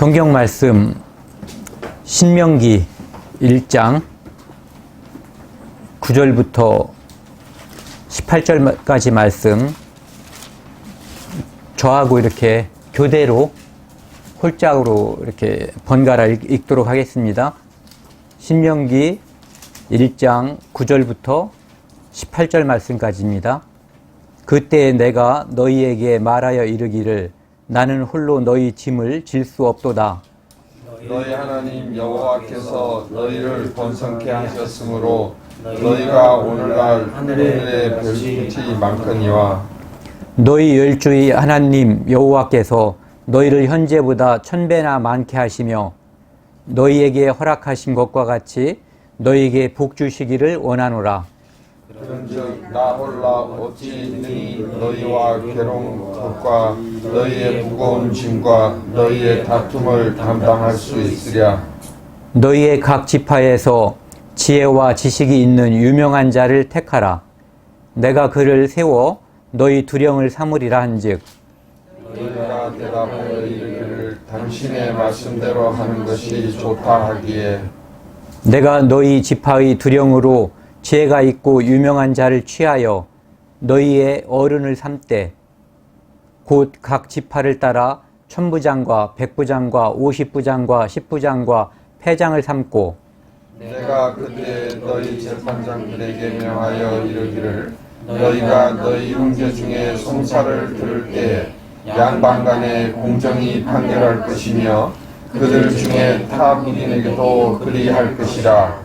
성경 말씀 신명기 1장 9절부터 18절까지 말씀 저하고 이렇게 교대로 홀짝으로 이렇게 번갈아 읽도록 하겠습니다. 신명기 1장 9절부터 18절 말씀까지입니다. 그때 내가 너희에게 말하여 이르기를 나는 홀로 너희 짐을 질 수 없도다. 너희 하나님 여호와께서 너희를 번성케 하셨으므로 너희가 오늘날 하늘의 별빛이 많거니와 너희 열주의 하나님 여호와께서 너희를 현재보다 1000배나 많게 하시며 너희에게 허락하신 것과 같이 너희에게 복 주시기를 원하노라. 그런즉 나 홀라 어찌 능히 너희와 괴로운 것과 너희의 무거운 짐과 너희의 다툼을 감당할 수 있으랴. 너희의 각 지파에서 지혜와 지식이 있는 유명한 자를 택하라. 내가 그를 세워 너희 두령을 삼으리라 한즉 너희가 대답하여 이르기를 당신의 말씀대로 하는 것이 좋다 하기에 내가 너희 지파의 두령으로 지혜가 있고 유명한 자를 취하여 너희의 어른을 삼되 곧 각 지파를 따라 천부장과 백부장과 50부장과 10부장과 패장을 삼고 내가 그때 너희 재판장들에게 명하여 이르기를 너희가 너희 형제 중에 송사를 들을 때 양반 간에 공정히 판결할 것이며 그들 중에 타 부인에게도 그리할 것이라.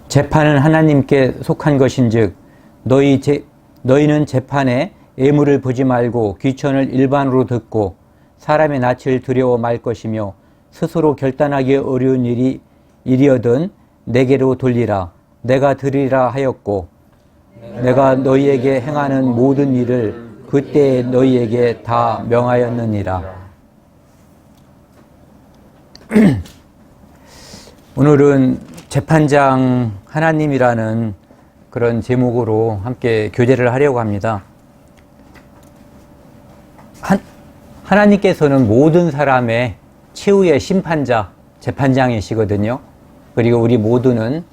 재판은 하나님께 속한 것인즉 너희는 재판에 예물을 보지 말고 귀천을 일반으로 듣고 사람의 낯을 두려워 말 것이며 스스로 결단하기 어려운 일이여든 내게로 돌리라. 내가 들으리라 하였고 내가 너희에게 행하는 모든 일을 그때 너희에게 다 명하였느니라. 오늘은 재판장 하나님이라는 그런 제목으로 함께 교제를 하려고 합니다. 하나님께서는 모든 사람의 최후의 심판자, 재판장이시거든요. 그리고 우리 모두는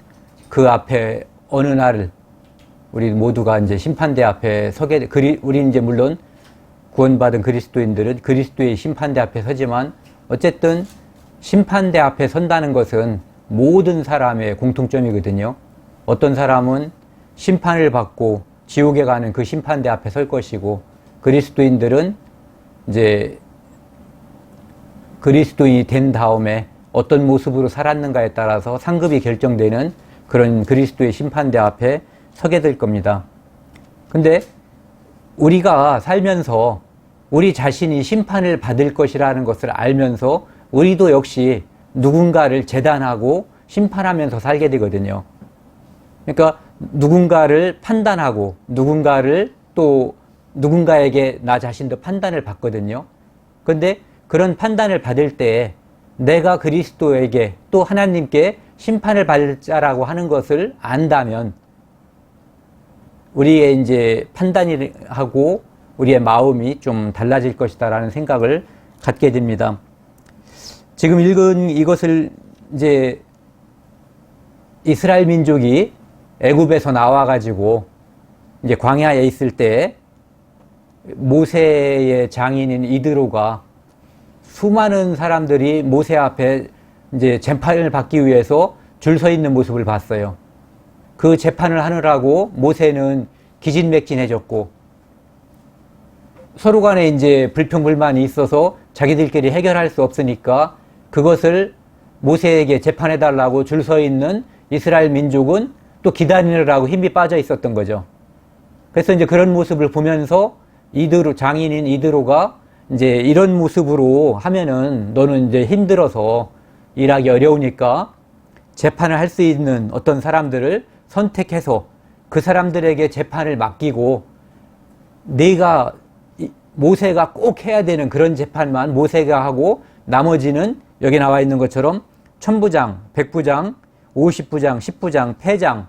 그 앞에 어느 날 우리 모두가 이제 심판대 앞에 서게, 우리 이제 물론 구원받은 그리스도인들은 그리스도의 심판대 앞에 서지만 어쨌든 심판대 앞에 선다는 것은 모든 사람의 공통점이거든요. 어떤 사람은 심판을 받고 지옥에 가는 그 심판대 앞에 설 것이고 그리스도인들은 이제 그리스도인이 된 다음에 어떤 모습으로 살았는가에 따라서 상급이 결정되는 그런 그리스도의 심판대 앞에 서게 될 겁니다. 근데 우리가 살면서 우리 자신이 심판을 받을 것이라는 것을 알면서 우리도 역시 누군가를 재단하고 심판하면서 살게 되거든요. 그러니까 누군가를 판단하고 누군가를 또 누군가에게 나 자신도 판단을 받거든요. 그런데 그런 판단을 받을 때 내가 그리스도에게 또 하나님께 심판을 받을 자라고 하는 것을 안다면 우리의 이제 판단이 하고 우리의 마음이 좀 달라질 것이다라는 생각을 갖게 됩니다. 지금 읽은 이것을 이제 이스라엘 민족이 애굽에서 나와가지고 이제 광야에 있을 때 모세의 장인인 이드로가 수많은 사람들이 모세 앞에 이제 재판을 받기 위해서 줄 서 있는 모습을 봤어요. 그 재판을 하느라고 모세는 기진맥진해졌고 서로 간에 이제 불평불만이 있어서 자기들끼리 해결할 수 없으니까 그것을 모세에게 재판해달라고 줄 서 있는 이스라엘 민족은 또 기다리느라고 힘이 빠져 있었던 거죠. 그래서 이제 그런 모습을 보면서 장인인 이드로가 이제 이런 모습으로 하면은 너는 이제 힘들어서 일하기 어려우니까 재판을 할 수 있는 어떤 사람들을 선택해서 그 사람들에게 재판을 맡기고 네가 모세가 꼭 해야 되는 그런 재판만 모세가 하고 나머지는 여기 나와 있는 것처럼 천부장, 백부장, 50부장, 10부장, 패장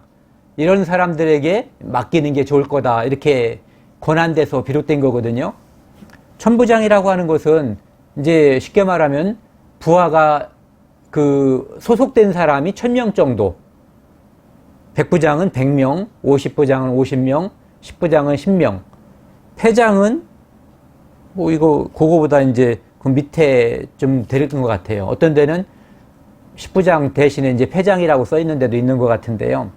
이런 사람들에게 맡기는 게 좋을 거다 이렇게 권한돼서 비롯된 거거든요. 천부장이라고 하는 것은 이제 쉽게 말하면 부하가 그 소속된 사람이 1000명 정도. 백부장은 100명, 50부장은 50명, 10부장은 10명. 패장은 뭐 이거 그거보다 이제 그 밑에 좀 되는 것 같아요. 어떤 데는 10부장 대신에 이제 패장이라고 써 있는 데도 있는 것 같은데요.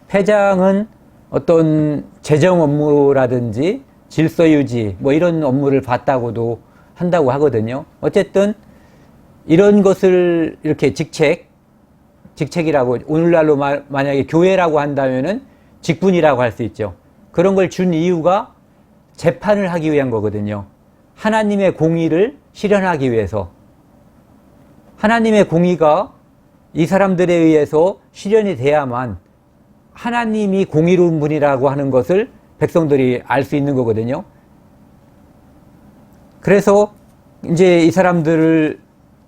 패장은 어떤 재정 업무라든지 질서 유지 뭐 이런 업무를 봤다고도 한다고 하거든요. 어쨌든 이런 것을 이렇게 직책이라고 오늘날로 만약에 교회라고 한다면은 직분이라고 할 수 있죠. 그런 걸 준 이유가 재판을 하기 위한 거거든요. 하나님의 공의를 실현하기 위해서. 하나님의 공의가 이 사람들에 의해서 실현이 돼야만 하나님이 공의로운 분이라고 하는 것을 백성들이 알 수 있는 거거든요. 그래서 이제 이 사람들을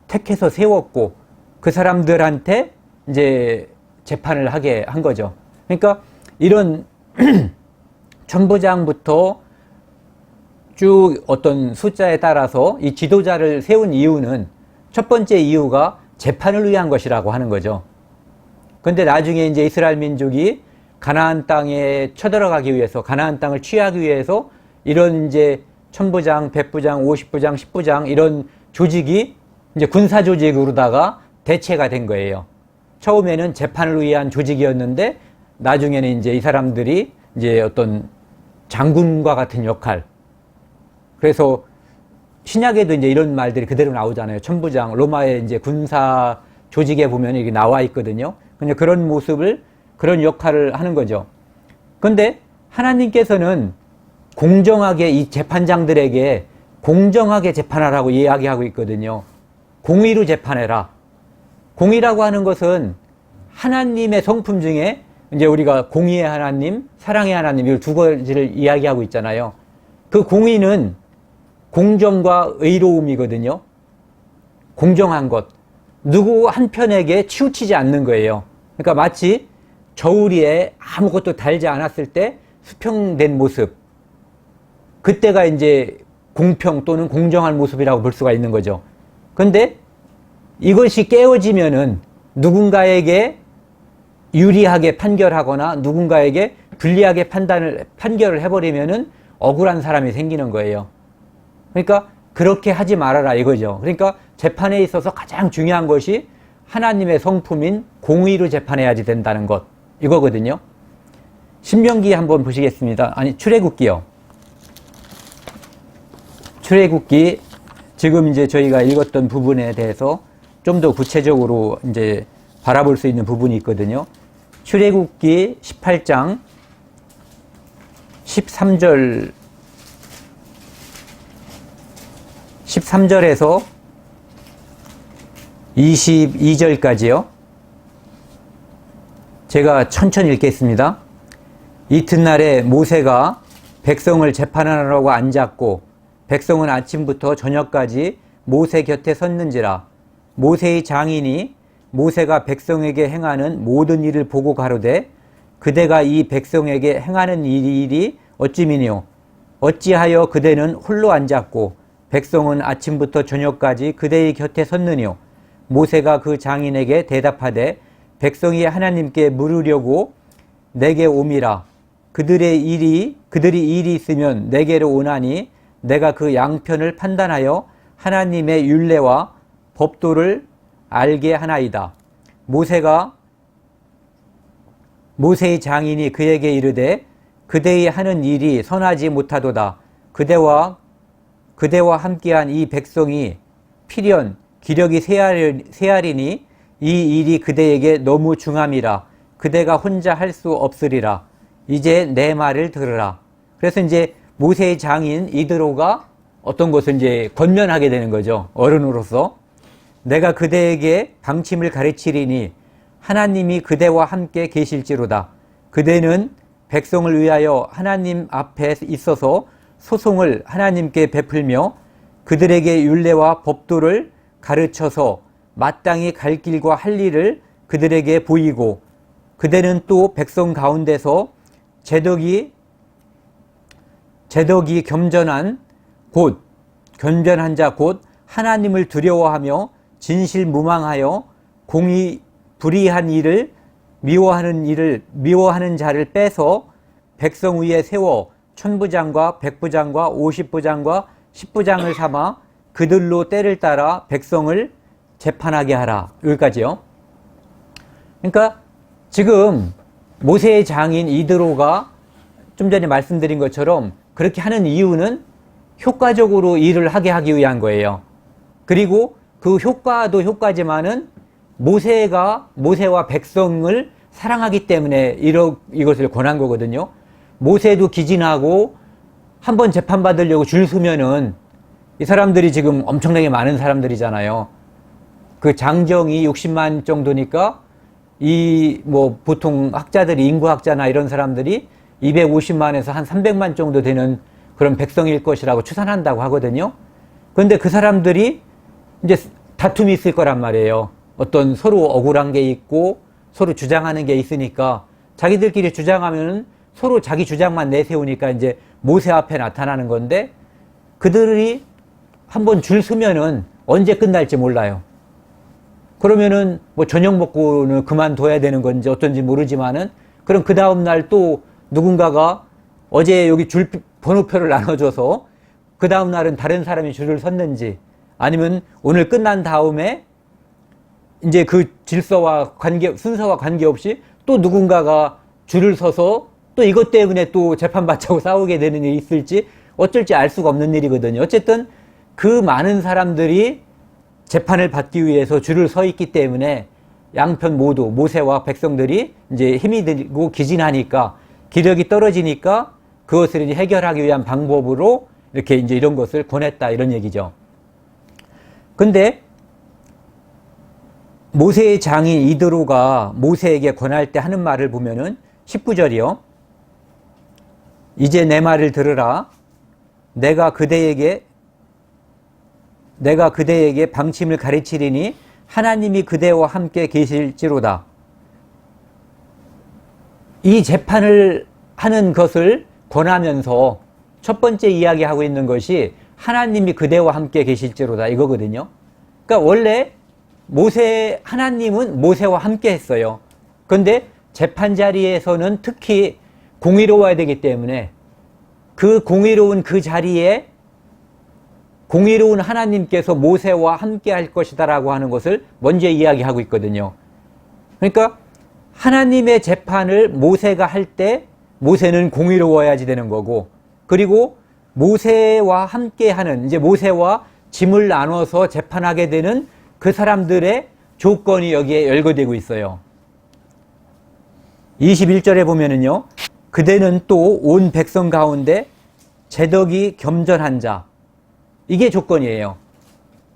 택해서 세웠고 그 사람들한테 이제 재판을 하게 한 거죠. 그러니까 이런 천부장부터 쭉 어떤 숫자에 따라서 이 지도자를 세운 이유는 첫 번째 이유가 재판을 위한 것이라고 하는 거죠. 근데 나중에 이제 이스라엘 민족이 가나안 땅에 쳐들어가기 위해서, 가나안 땅을 취하기 위해서 이런 이제 천부장, 백부장, 50부장, 10부장 이런 조직이 이제 군사 조직으로다가 대체가 된 거예요. 처음에는 재판을 위한 조직이었는데 나중에는 이제 이 사람들이 이제 어떤 장군과 같은 역할. 그래서 신약에도 이제 이런 말들이 그대로 나오잖아요. 천부장, 로마의 이제 군사 조직에 보면 이게 나와 있거든요. 그냥 그런 모습을, 그런 역할을 하는 거죠. 근데 하나님께서는 공정하게 이 재판장들에게 공정하게 재판하라고 이야기하고 있거든요. 공의로 재판해라. 공의라고 하는 것은 하나님의 성품 중에 이제 우리가 공의의 하나님, 사랑의 하나님 이 두 가지를 이야기하고 있잖아요. 그 공의는 공정과 의로움이거든요. 공정한 것. 누구 한편에게 치우치지 않는 거예요. 그러니까 마치 저울이에 아무것도 달지 않았을 때 수평된 모습. 그때가 이제 공평 또는 공정한 모습이라고 볼 수가 있는 거죠. 근데 이것이 깨어지면은 누군가에게 유리하게 판결하거나 누군가에게 불리하게 판결을 해버리면은 억울한 사람이 생기는 거예요. 그러니까 그렇게 하지 말아라 이거죠. 그러니까 재판에 있어서 가장 중요한 것이 하나님의 성품인 공의로 재판해야지 된다는 것 이거거든요. 신명기 한번 보시겠습니다. 아니 출애굽기요. 출애굽기 지금 이제 저희가 읽었던 부분에 대해서 좀 더 구체적으로 이제 바라볼 수 있는 부분이 있거든요. 출애굽기 18장 13절에서 22절까지요. 제가 천천히 읽겠습니다. 이튿날에 모세가 백성을 재판하라고 앉았고 백성은 아침부터 저녁까지 모세 곁에 섰는지라. 모세의 장인이 모세가 백성에게 행하는 모든 일을 보고 가로되 그대가 이 백성에게 행하는 일이 어찌미뇨. 어찌하여 그대는 홀로 앉았고 백성은 아침부터 저녁까지 그대의 곁에 섰느뇨. 모세가 그 장인에게 대답하되 백성이 하나님께 물으려고 내게 오미라. 그들이 일이 있으면 내게로 오나니 내가 그 양편을 판단하여 하나님의 율례와 법도를 알게 하나이다. 모세의 장인이 그에게 이르되 그대의 하는 일이 선하지 못하도다. 그대와 함께한 이 백성이 필연 기력이 쇠하리니 이 일이 그대에게 너무 중함이라. 그대가 혼자 할 수 없으리라. 이제 내 말을 들으라. 그래서 이제 모세의 장인 이드로가 어떤 것을 이제 권면하게 되는 거죠. 어른으로서. 내가 그대에게 방침을 가르치리니 하나님이 그대와 함께 계실지로다. 그대는 백성을 위하여 하나님 앞에 있어서 소송을 하나님께 베풀며 그들에게 율례와 법도를 가르쳐서 마땅히 갈 길과 할 일을 그들에게 보이고 그대는 또 백성 가운데서 제덕이 견변한 자 곧 하나님을 두려워하며 진실무망하여 공의 불의한 일을 미워하는 자를 빼서 백성 위에 세워 천부장과 백부장과 50부장과 10부장을 삼아 그들로 때를 따라 백성을 재판하게 하라. 여기까지요. 그러니까 지금 모세의 장인 이드로가 좀 전에 말씀드린 것처럼 그렇게 하는 이유는 효과적으로 일을 하게 하기 위한 거예요. 그리고 그 효과도 효과지만은 모세와 백성을 사랑하기 때문에 이것을 권한 거거든요. 모세도 기진하고 한번 재판받으려고 줄 서면은 이 사람들이 지금 엄청나게 많은 사람들이잖아요. 그 장정이 60만 정도니까 보통 학자들이, 인구학자나 이런 사람들이 250만에서 한 300만 정도 되는 그런 백성일 것이라고 추산한다고 하거든요. 그런데 그 사람들이 이제 다툼이 있을 거란 말이에요. 어떤 서로 억울한 게 있고 서로 주장하는 게 있으니까 자기들끼리 주장하면은 서로 자기 주장만 내세우니까 이제 모세 앞에 나타나는 건데, 그들이 한번 줄 서면은 언제 끝날지 몰라요. 그러면은 저녁 먹고는 그만둬야 되는 건지 어떤지 모르지만은, 그럼 그 다음날 또 누군가가 어제 여기 줄 번호표를 나눠줘서 그 다음날은 다른 사람이 줄을 섰는지, 아니면 오늘 끝난 다음에 이제 그 순서와 관계없이 또 누군가가 줄을 서서 또 이것 때문에 또 재판받자고 싸우게 되는 일이 있을지 어쩔지 알 수가 없는 일이거든요. 어쨌든 그 많은 사람들이 재판을 받기 위해서 줄을 서 있기 때문에 양편 모두 모세와 백성들이 이제 힘이 들고 기진하니까, 기력이 떨어지니까 그것을 이제 해결하기 위한 방법으로 이렇게 이제 이런 것을 권했다, 이런 얘기죠. 근데 모세의 장인 이드로가 모세에게 권할 때 하는 말을 보면은 19절이요. 이제 내 말을 들으라. 내가 그대에게 방침을 가르치리니 하나님이 그대와 함께 계실지로다. 이 재판을 하는 것을 권하면서 첫 번째 이야기하고 있는 것이 하나님이 그대와 함께 계실지로다, 이거거든요. 그러니까 원래 하나님은 모세와 함께 했어요. 그런데 재판 자리에서는 특히 공의로워야 되기 때문에 그 공의로운 그 자리에 공의로운 하나님께서 모세와 함께 할 것이다라고 하는 것을 먼저 이야기하고 있거든요. 그러니까 하나님의 재판을 모세가 할 때 모세는 공의로워야지 되는 거고, 그리고 모세와 함께 하는, 이제 모세와 짐을 나눠서 재판하게 되는 그 사람들의 조건이 여기에 열거되고 있어요. 21절에 보면은요, 그대는 또 온 백성 가운데 제덕이 겸전한 자, 이게 조건이에요.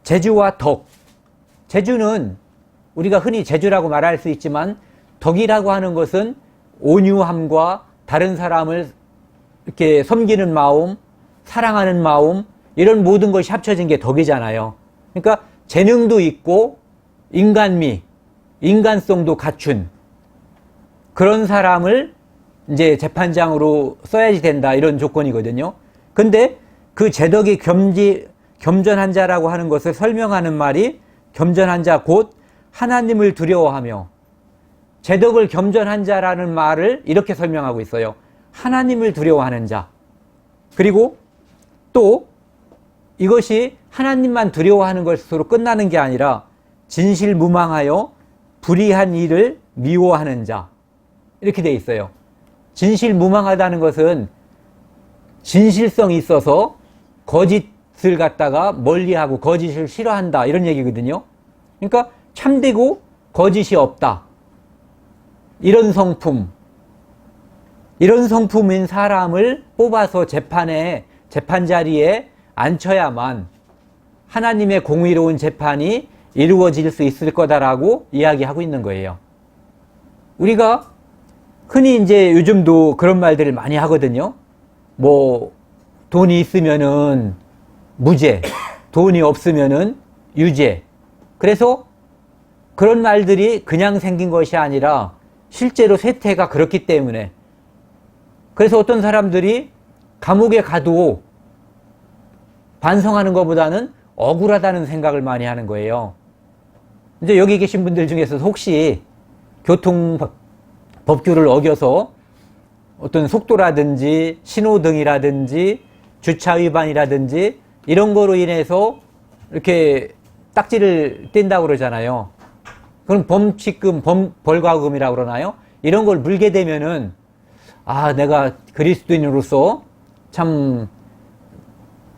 재주와 덕. 재주는 우리가 흔히 재주라고 말할 수 있지만, 덕이라고 하는 것은 온유함과 다른 사람을 이렇게 섬기는 마음, 사랑하는 마음, 이런 모든 것이 합쳐진 게 덕이잖아요. 그러니까 재능도 있고 인간미, 인간성도 갖춘 그런 사람을 이제 재판장으로 써야지 된다, 이런 조건이거든요. 근데 그 제덕이 겸전한 자라고 하는 것을 설명하는 말이, 겸전한 자 곧 하나님을 두려워하며, 제덕을 겸전한 자라는 말을 이렇게 설명하고 있어요. 하나님을 두려워하는 자. 그리고 또 이것이 하나님만 두려워하는 것으로 끝나는 게 아니라 진실무망하여 불의한 일을 미워하는 자, 이렇게 돼 있어요. 진실무망하다는 것은 진실성이 있어서 거짓을 갖다가 멀리하고 거짓을 싫어한다, 이런 얘기거든요. 그러니까 참되고 거짓이 없다, 이런 성품인 사람을 뽑아서 재판 자리에 앉혀야만 하나님의 공의로운 재판이 이루어질 수 있을 거다라고 이야기하고 있는 거예요. 우리가 흔히 이제 요즘도 그런 말들을 많이 하거든요. 돈이 있으면은 무죄, 돈이 없으면은 유죄. 그래서 그런 말들이 그냥 생긴 것이 아니라 실제로 쇠퇴가 그렇기 때문에, 그래서 어떤 사람들이 감옥에 가도 반성하는 것보다는 억울하다는 생각을 많이 하는 거예요. 이제 여기 계신 분들 중에서 혹시 교통법규를 어겨서 어떤 속도라든지 신호등이라든지 주차 위반이라든지 이런 거로 인해서 이렇게 딱지를 뗀다고 그러잖아요. 그럼 범칙금, 벌과금이라고 그러나요? 이런 걸 물게 되면은, 아, 내가 그리스도인으로서 참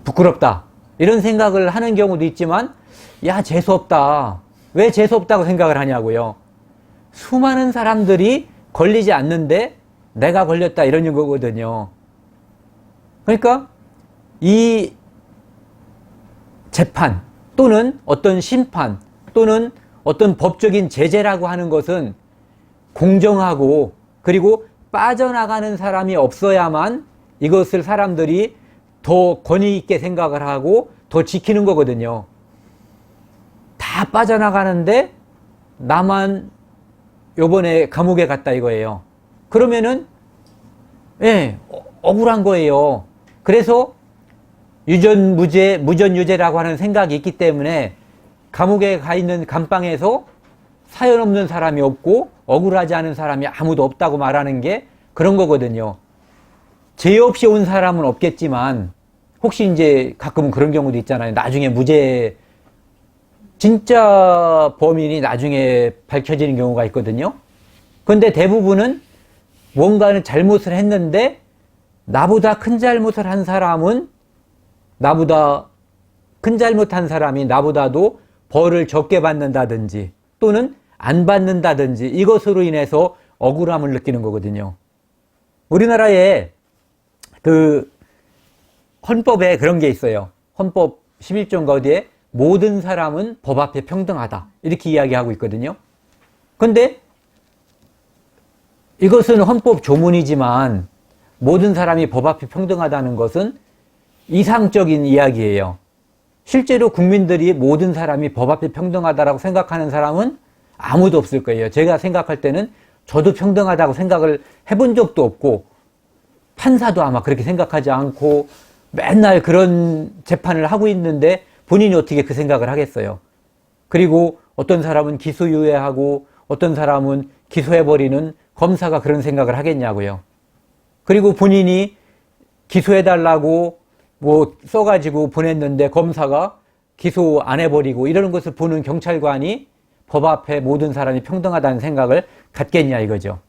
부끄럽다. 이런 생각을 하는 경우도 있지만, 야, 재수없다. 왜 재수없다고 생각을 하냐고요. 수많은 사람들이 걸리지 않는데 내가 걸렸다. 이런 거거든요. 그러니까 이 재판 또는 어떤 심판 또는 어떤 법적인 제재라고 하는 것은 공정하고 그리고 빠져나가는 사람이 없어야만 이것을 사람들이 더 권위 있게 생각을 하고 더 지키는 거거든요. 다 빠져나가는데 나만 요번에 감옥에 갔다 이거예요. 그러면은 예, 억울한 거예요. 그래서 유전무죄, 무전유죄라고 하는 생각이 있기 때문에 감옥에 가 있는 감방에서 사연 없는 사람이 없고 억울하지 않은 사람이 아무도 없다고 말하는 게 그런 거거든요. 죄 없이 온 사람은 없겠지만 혹시 이제 가끔은 그런 경우도 있잖아요. 나중에 무죄, 진짜 범인이 나중에 밝혀지는 경우가 있거든요. 근데 대부분은 뭔가는 잘못을 했는데 나보다 큰 잘못을 한 사람은 나보다 큰 잘못한 사람이 나보다도 벌을 적게 받는다든지 또는 안 받는다든지 이것으로 인해서 억울함을 느끼는 거거든요. 우리나라에 그 헌법에 그런 게 있어요. 헌법 11조인가 어디에 모든 사람은 법 앞에 평등하다 이렇게 이야기하고 있거든요. 근데 이것은 헌법 조문이지만 모든 사람이 법 앞에 평등하다는 것은 이상적인 이야기예요. 실제로 국민들이 모든 사람이 법 앞에 평등하다라고 생각하는 사람은 아무도 없을 거예요. 제가 생각할 때는 저도 평등하다고 생각을 해본 적도 없고 판사도 아마 그렇게 생각하지 않고 맨날 그런 재판을 하고 있는데 본인이 어떻게 그 생각을 하겠어요. 그리고 어떤 사람은 기소유예하고 어떤 사람은 기소해버리는 검사가 그런 생각을 하겠냐고요. 그리고 본인이 기소해달라고 뭐 써가지고 보냈는데 검사가 기소 안 해버리고 이러는 것을 보는 경찰관이 법 앞에 모든 사람이 평등하다는 생각을 갖겠냐 이거죠.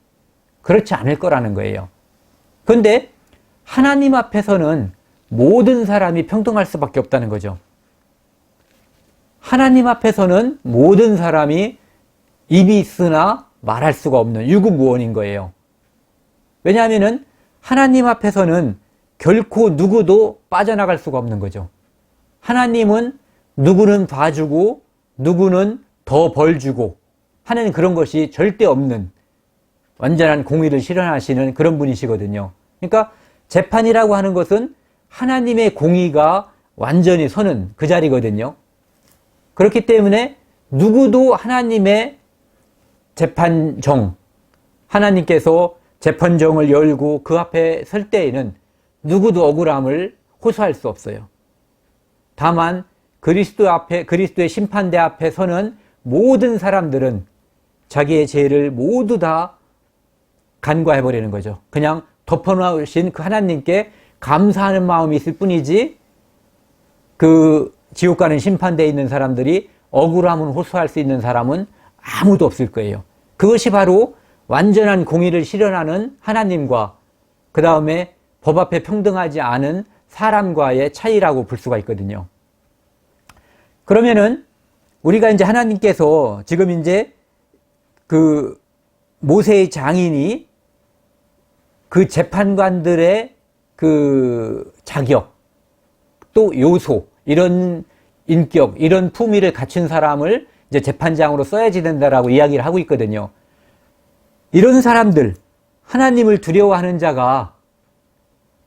그렇지 않을 거라는 거예요. 그런데 하나님 앞에서는 모든 사람이 평등할 수밖에 없다는 거죠. 하나님 앞에서는 모든 사람이 입이 있으나 말할 수가 없는 유구무원인 거예요. 왜냐하면은 하나님 앞에서는 결코 누구도 빠져나갈 수가 없는 거죠. 하나님은 누구는 봐주고 누구는 더 벌 주고 하는 그런 것이 절대 없는 완전한 공의를 실현하시는 그런 분이시거든요. 그러니까 재판이라고 하는 것은 하나님의 공의가 완전히 서는 그 자리거든요. 그렇기 때문에 누구도 하나님의 재판정, 하나님께서 재판정을 열고 그 앞에 설 때에는 누구도 억울함을 호소할 수 없어요. 다만 그리스도 앞에, 그리스도의 심판대 앞에 서는 모든 사람들은 자기의 죄를 모두 다 간과해버리는 거죠. 그냥 덮어놓으신 그 하나님께 감사하는 마음이 있을 뿐이지 그 지옥 가는 심판대에 있는 사람들이 억울함을 호소할 수 있는 사람은 아무도 없을 거예요. 그것이 바로 완전한 공의를 실현하는 하나님과 그 다음에 법 앞에 평등하지 않은 사람과의 차이라고 볼 수가 있거든요. 그러면은 우리가 이제 하나님께서 지금 이제 그 모세의 장인이 그 재판관들의 그 자격 또 요소 이런 인격 이런 품위를 갖춘 사람을 이제 재판장으로 써야지 된다라고 이야기를 하고 있거든요. 이런 사람들 하나님을 두려워하는 자가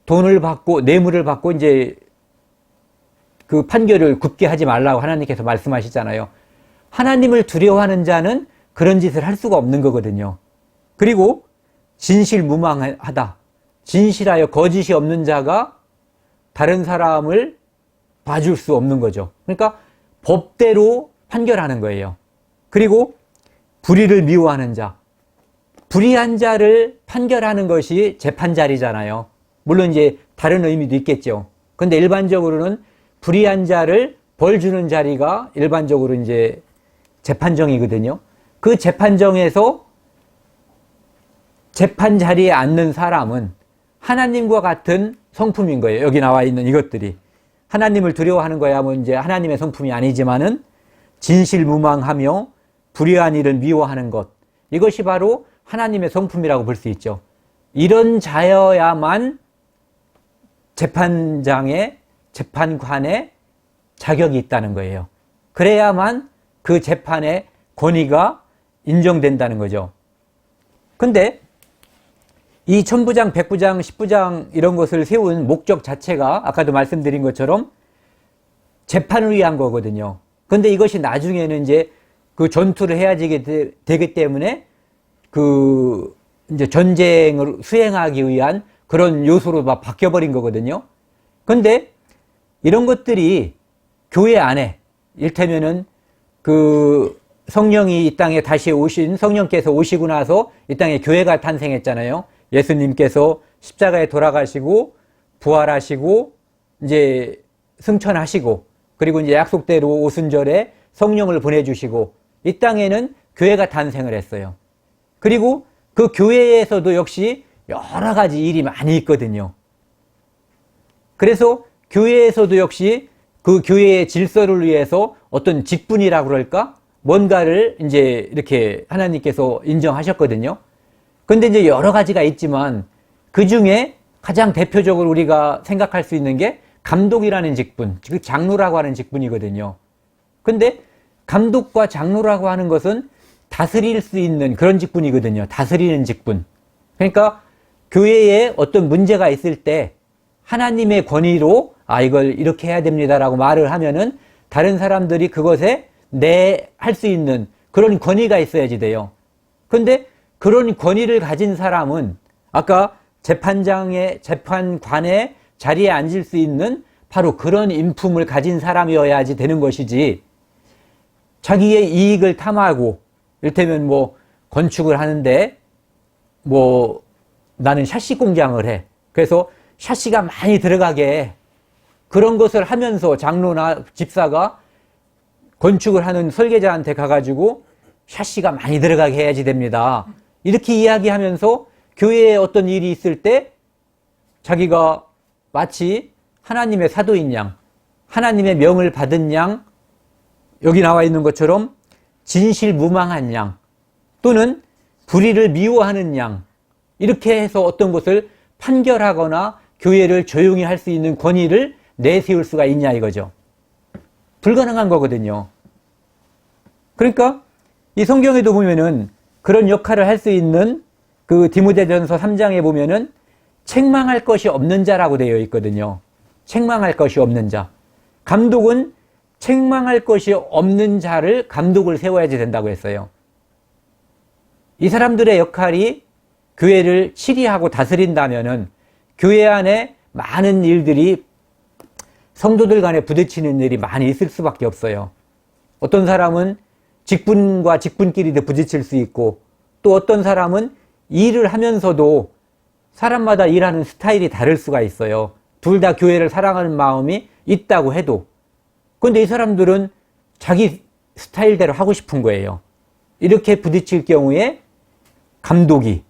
돈을 받고 뇌물을 받고 이제 그 판결을 굽게 하지 말라고 하나님께서 말씀하시잖아요. 하나님을 두려워하는 자는 그런 짓을 할 수가 없는 거거든요. 그리고 진실무망하다. 진실하여 거짓이 없는 자가 다른 사람을 봐줄 수 없는 거죠. 그러니까 법대로 판결하는 거예요. 그리고 불의를 미워하는 자, 불의한 자를 판결하는 것이 재판자리잖아요. 물론 이제 다른 의미도 있겠죠. 근데 일반적으로는 불의한 자를 벌 주는 자리가 일반적으로 이제 재판정이거든요. 그 재판정에서 재판 자리에 앉는 사람은 하나님과 같은 성품인 거예요. 여기 나와 있는 이것들이. 하나님을 두려워하는 거야 뭐 이제 하나님의 성품이 아니지만은 진실무망하며 불의한 일을 미워하는 것. 이것이 바로 하나님의 성품이라고 볼 수 있죠. 이런 자여야만 재판장에, 재판관에 자격이 있다는 거예요. 그래야만 그 재판의 권위가 인정된다는 거죠. 근데 이 천부장, 백부장, 십부장 이런 것을 세운 목적 자체가 아까도 말씀드린 것처럼 재판을 위한 거거든요. 근데 이것이 나중에는 이제 그 전투를 해야지 되기 때문에 그 이제 전쟁을 수행하기 위한 그런 요소로 막 바뀌어버린 거거든요. 근데 이런 것들이 교회 안에 일테면은 그 성령이 이 땅에 다시 오신 성령께서 오시고 나서 이 땅에 교회가 탄생했잖아요. 예수님께서 십자가에 돌아가시고 부활하시고 이제 승천하시고 그리고 이제 약속대로 오순절에 성령을 보내주시고 이 땅에는 교회가 탄생을 했어요. 그리고 그 교회에서도 역시 여러 가지 일이 많이 있거든요. 그래서 교회에서도 역시 그 교회의 질서를 위해서 어떤 직분이라고 그럴까? 뭔가를 이제 이렇게 하나님께서 인정하셨거든요. 근데 이제 여러 가지가 있지만 그 중에 가장 대표적으로 우리가 생각할 수 있는 게 감독이라는 직분, 즉 장로라고 하는 직분이거든요. 근데 감독과 장로라고 하는 것은 다스릴 수 있는 그런 직분이거든요. 다스리는 직분. 그러니까 교회에 어떤 문제가 있을 때 하나님의 권위로 이걸 이렇게 해야 됩니다라고 말을 하면은 다른 사람들이 그것에 할 수 있는 그런 권위가 있어야지 돼요. 근데 그런 권위를 가진 사람은 아까 재판관의 자리에 앉을 수 있는 바로 그런 인품을 가진 사람이어야지 되는 것이지 자기의 이익을 탐하고 이를테면 뭐 건축을 하는데 뭐 나는 샤시 공장을 해. 그래서 샤시가 많이 들어가게 해. 그런 것을 하면서 장로나 집사가 건축을 하는 설계자한테 가가지고 샤시가 많이 들어가게 해야지 됩니다. 이렇게 이야기하면서 교회에 어떤 일이 있을 때 자기가 마치 하나님의 사도인 양, 하나님의 명을 받은 양, 여기 나와 있는 것처럼 진실무망한 양, 또는 불의를 미워하는 양, 이렇게 해서 어떤 것을 판결하거나 교회를 조용히 할 수 있는 권위를 내세울 수가 있냐 이거죠. 불가능한 거거든요. 그러니까 이 성경에도 보면은 그런 역할을 할 수 있는 그 디모데전서 3장에 보면은 책망할 것이 없는 자라고 되어 있거든요. 책망할 것이 없는 자. 감독은 책망할 것이 없는 자를 감독을 세워야지 된다고 했어요. 이 사람들의 역할이 교회를 치리하고 다스린다면은 교회 안에 많은 일들이 성도들 간에 부딪히는 일이 많이 있을 수밖에 없어요. 어떤 사람은 직분과 직분끼리도 부딪힐 수 있고 또 어떤 사람은 일을 하면서도 사람마다 일하는 스타일이 다를 수가 있어요. 둘 다 교회를 사랑하는 마음이 있다고 해도. 그런데 이 사람들은 자기 스타일대로 하고 싶은 거예요. 이렇게 부딪힐 경우에 감독이,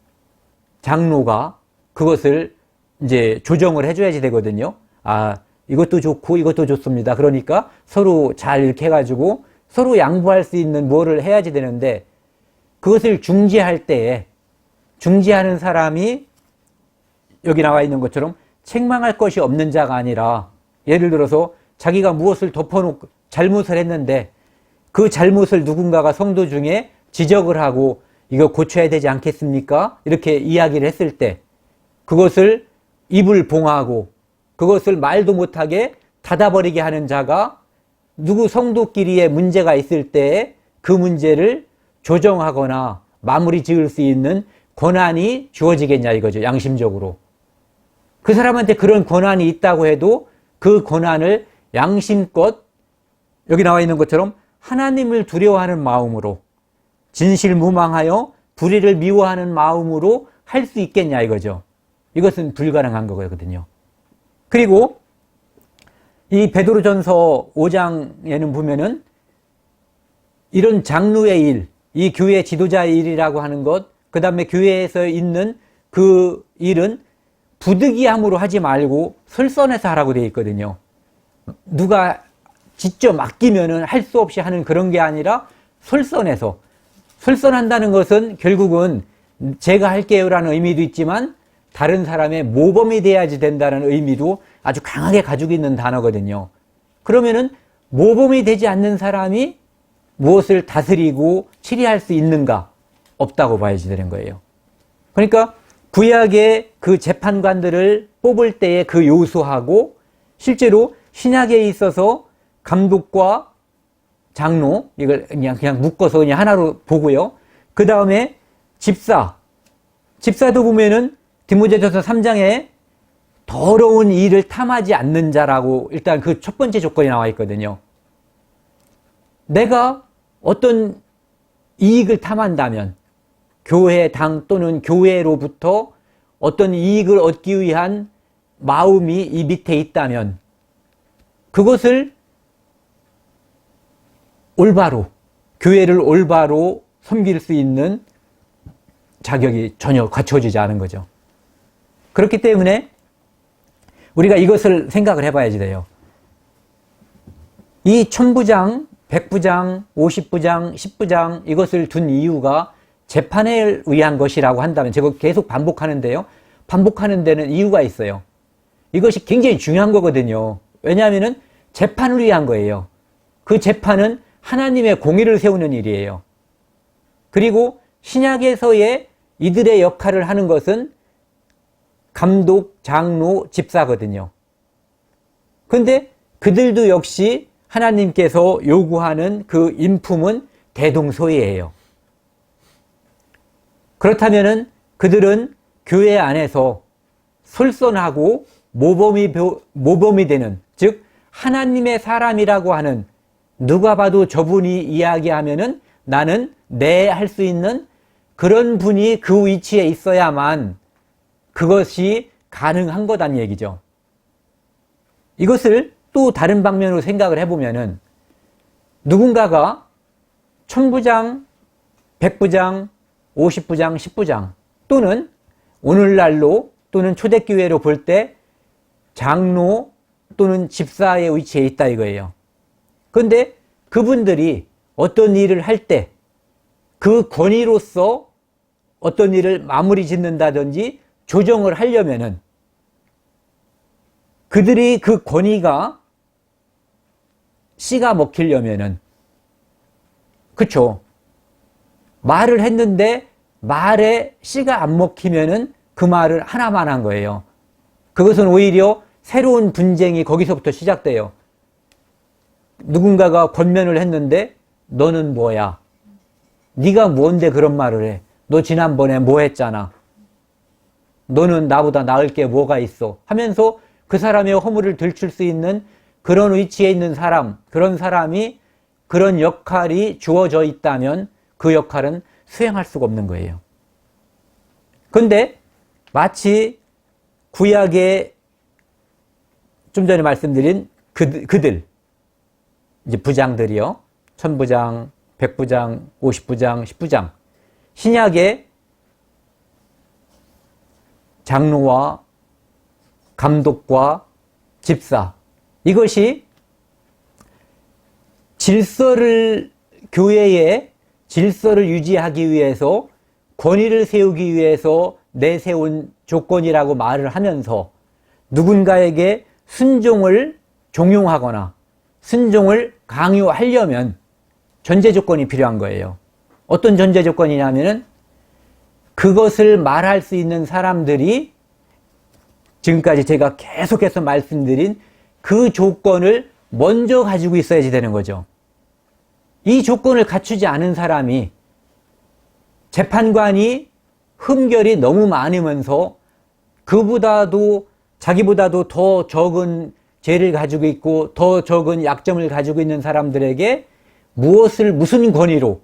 장로가 그것을 이제 조정을 해줘야지 되거든요. 이것도 좋고 이것도 좋습니다. 그러니까 서로 잘 이렇게 해가지고 서로 양보할 수 있는 뭐를 해야지 되는데 그것을 중지할 때에 중지하는 사람이 여기 나와 있는 것처럼 책망할 것이 없는 자가 아니라 예를 들어서 자기가 무엇을 덮어놓고 잘못을 했는데 그 잘못을 누군가가 성도 중에 지적을 하고 이거 고쳐야 되지 않겠습니까? 이렇게 이야기를 했을 때 그것을 입을 봉하고 그것을 말도 못하게 닫아버리게 하는 자가 누구 성도끼리의 문제가 있을 때 그 문제를 조정하거나 마무리 지을 수 있는 권한이 주어지겠냐 이거죠. 양심적으로. 그 사람한테 그런 권한이 있다고 해도 그 권한을 양심껏 여기 나와 있는 것처럼 하나님을 두려워하는 마음으로 진실무망하여 불의를 미워하는 마음으로 할 수 있겠냐 이거죠. 이것은 불가능한 거거든요. 그리고 이 베드로전서 5장에는 보면은 이런 장로의 일, 이 교회 지도자의 일이라고 하는 것, 그 다음에 교회에서 있는 그 일은 부득이함으로 하지 말고 설선해서 하라고 되어 있거든요. 누가 직접 맡기면은 할 수 없이 하는 그런 게 아니라 설선해서. 설선한다는 것은 결국은 제가 할게요라는 의미도 있지만 다른 사람의 모범이 돼야지 된다는 의미도 아주 강하게 가지고 있는 단어거든요. 그러면은 모범이 되지 않는 사람이 무엇을 다스리고 치리할 수 있는가? 없다고 봐야지 되는 거예요. 그러니까 구약의 그 재판관들을 뽑을 때의 그 요소하고 실제로 신약에 있어서 감독과 장로, 이걸 그냥 묶어서 그냥 하나로 보고요. 그 다음에 집사도 보면은 디모데전서 3장에 더러운 일을 탐하지 않는 자라고 일단 그 첫 번째 조건이 나와 있거든요. 내가 어떤 이익을 탐한다면 교회, 당 또는 교회로부터 어떤 이익을 얻기 위한 마음이 이 밑에 있다면 그것을 올바로, 교회를 올바로 섬길 수 있는 자격이 전혀 갖춰지지 않은 거죠. 그렇기 때문에 우리가 이것을 생각을 해봐야지 돼요. 이 1000부장, 100부장, 50부장, 10부장 이것을 둔 이유가 재판에 의한 것이라고 한다면 제가 계속 반복하는데요. 반복하는 데는 이유가 있어요. 이것이 굉장히 중요한 거거든요. 왜냐하면 재판을 위한 거예요. 그 재판은 하나님의 공의를 세우는 일이에요. 그리고 신약에서의 이들의 역할을 하는 것은 감독, 장로, 집사거든요. 그런데 그들도 역시 하나님께서 요구하는 그 인품은 대동소이예요. 그렇다면은 그들은 교회 안에서 솔선하고 모범이 되는, 즉 하나님의 사람이라고 하는, 누가 봐도 저분이 이야기하면은 나는 네 할 수 있는 그런 분이 그 위치에 있어야만 그것이 가능한 거란 얘기죠. 이것을 또 다른 방면으로 생각을 해보면은 누군가가 1000부장, 100부장, 50부장, 10부장 또는 오늘날로 또는 초대교회로 볼 때 장로 또는 집사의 위치에 있다 이거예요. 그런데 그분들이 어떤 일을 할 때 그 권위로서 어떤 일을 마무리 짓는다든지 조정을 하려면은 그들이 그 권위가 씨가 먹히려면은 그쵸? 말을 했는데 말에 씨가 안 먹히면은 그 말을 하나만 한 거예요. 그것은 오히려 새로운 분쟁이 거기서부터 시작돼요. 누군가가 권면을 했는데 너는 뭐야? 네가 뭔데 그런 말을 해? 너 지난번에 뭐 했잖아. 너는 나보다 나을 게 뭐가 있어? 하면서 그 사람의 허물을 들출 수 있는 그런 위치에 있는 사람, 그런 사람이 그런 역할이 주어져 있다면 그 역할은 수행할 수가 없는 거예요. 그런데 마치 구약에 좀 전에 말씀드린 그들 이제 부장들이요. 1000부장, 100부장, 50부장, 10부장. 신약의 장로와 감독과 집사. 이것이 교회의 질서를 유지하기 위해서 권위를 세우기 위해서 내세운 조건이라고 말을 하면서 누군가에게 순종을 종용하거나 순종을 강요하려면 전제 조건이 필요한 거예요. 어떤 전제 조건이냐면은 그것을 말할 수 있는 사람들이 지금까지 제가 계속해서 말씀드린 그 조건을 먼저 가지고 있어야지 되는 거죠. 이 조건을 갖추지 않은 사람이 재판관이 흠결이 너무 많으면서 자기보다도 더 적은 죄를 가지고 있고 더 적은 약점을 가지고 있는 사람들에게 무슨 권위로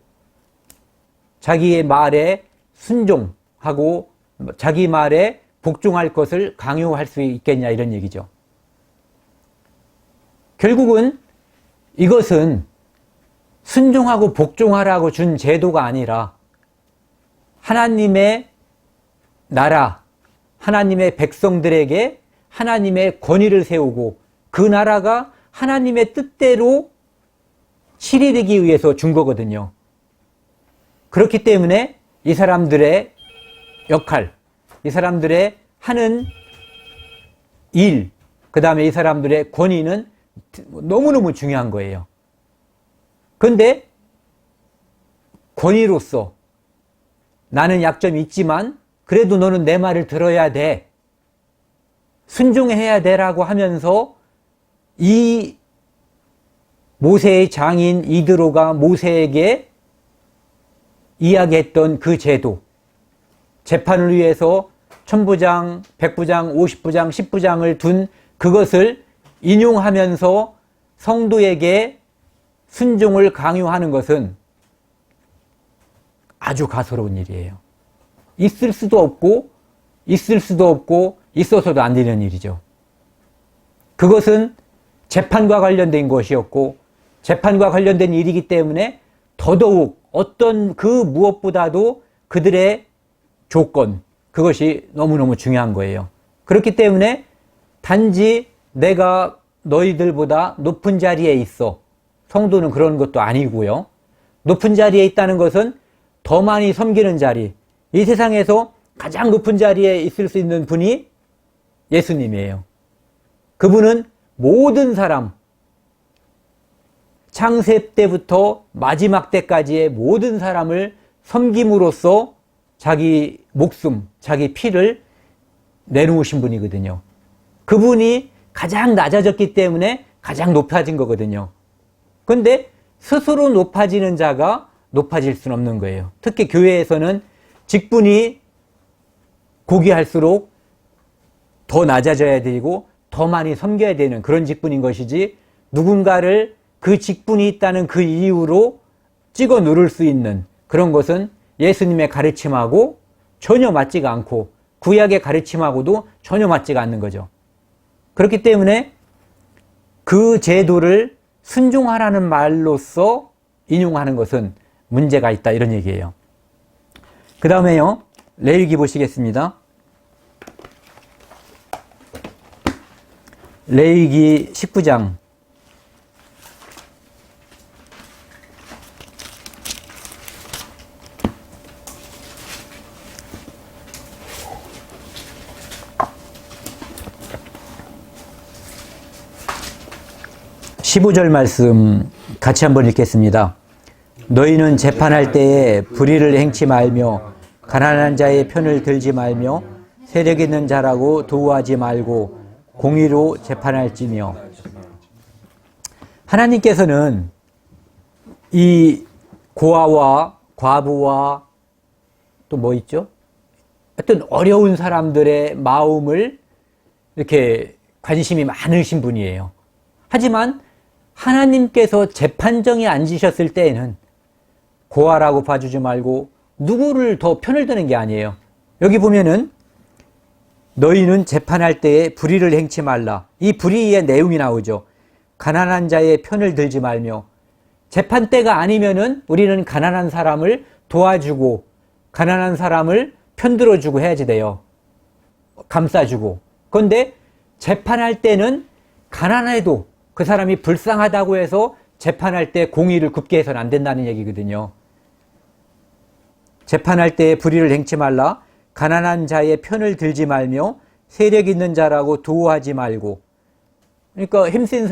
자기의 말에 순종하고 자기 말에 복종할 것을 강요할 수 있겠냐, 이런 얘기죠. 결국은 이것은 순종하고 복종하라고 준 제도가 아니라 하나님의 나라, 하나님의 백성들에게 하나님의 권위를 세우고 그 나라가 하나님의 뜻대로 실현되기 위해서 준 거거든요. 그렇기 때문에 이 사람들의 역할, 이 사람들의 하는 일, 그 다음에 이 사람들의 권위는 너무너무 중요한 거예요. 그런데 권위로서 나는 약점이 있지만 그래도 너는 내 말을 들어야 돼, 순종해야 되라고 하면서 이 모세의 장인 이드로가 모세에게 이야기했던 그 제도, 재판을 위해서 1000부장, 100부장, 50부장, 10부장을 둔 그것을 인용하면서 성도에게 순종을 강요하는 것은 아주 가소로운 일이에요. 있을 수도 없고 있어서도 안 되는 일이죠. 그것은 재판과 관련된 것이었고 재판과 관련된 일이기 때문에 더더욱 어떤 그 무엇보다도 그들의 조건, 그것이 너무너무 중요한 거예요. 그렇기 때문에 단지 내가 너희들보다 높은 자리에 있어, 성도는 그런 것도 아니고요. 높은 자리에 있다는 것은 더 많이 섬기는 자리, 이 세상에서 가장 높은 자리에 있을 수 있는 분이 예수님이에요. 그분은 모든 사람, 창세 때부터 마지막 때까지의 모든 사람을 섬김으로써 자기 목숨, 자기 피를 내놓으신 분이거든요. 그분이 가장 낮아졌기 때문에 가장 높아진 거거든요. 그런데 스스로 높아지는 자가 높아질 수는 없는 거예요. 특히 교회에서는 직분이 고귀할수록 더 낮아져야 되고 더 많이 섬겨야 되는 그런 직분인 것이지, 누군가를 그 직분이 있다는 그 이유로 찍어 누를 수 있는 그런 것은 예수님의 가르침하고 전혀 맞지가 않고 구약의 가르침하고도 전혀 맞지가 않는 거죠. 그렇기 때문에 그 제도를 순종하라는 말로써 인용하는 것은 문제가 있다, 이런 얘기예요. 그 다음에요, 레위기 보시겠습니다. 레위기 19장 15절 말씀 같이 한번 읽겠습니다. 너희는 재판할 때에 불의를 행치 말며 가난한 자의 편을 들지 말며 세력 있는 자라고 도우하지 말고 공의로 재판할지며. 하나님께서는 이 고아와 과부와 또 뭐 있죠? 하여튼 어려운 사람들의 마음을 이렇게 관심이 많으신 분이에요. 하지만 하나님께서 재판정에 앉으셨을 때에는 고아라고 봐주지 말고 누구를 더 편을 드는 게 아니에요. 여기 보면은 너희는 재판할 때에 불의를 행치 말라. 이 불의의 내용이 나오죠. 가난한 자의 편을 들지 말며. 재판 때가 아니면은 우리는 가난한 사람을 도와주고 가난한 사람을 편들어주고 해야지 돼요. 감싸주고. 그런데 재판할 때는 가난해도 그 사람이 불쌍하다고 해서 재판할 때 공의를 굽게 해서는 안 된다는 얘기거든요. 재판할 때에 불의를 행치 말라. 가난한 자의 편을 들지 말며 세력 있는 자라고 도우하지 말고. 그러니까 힘센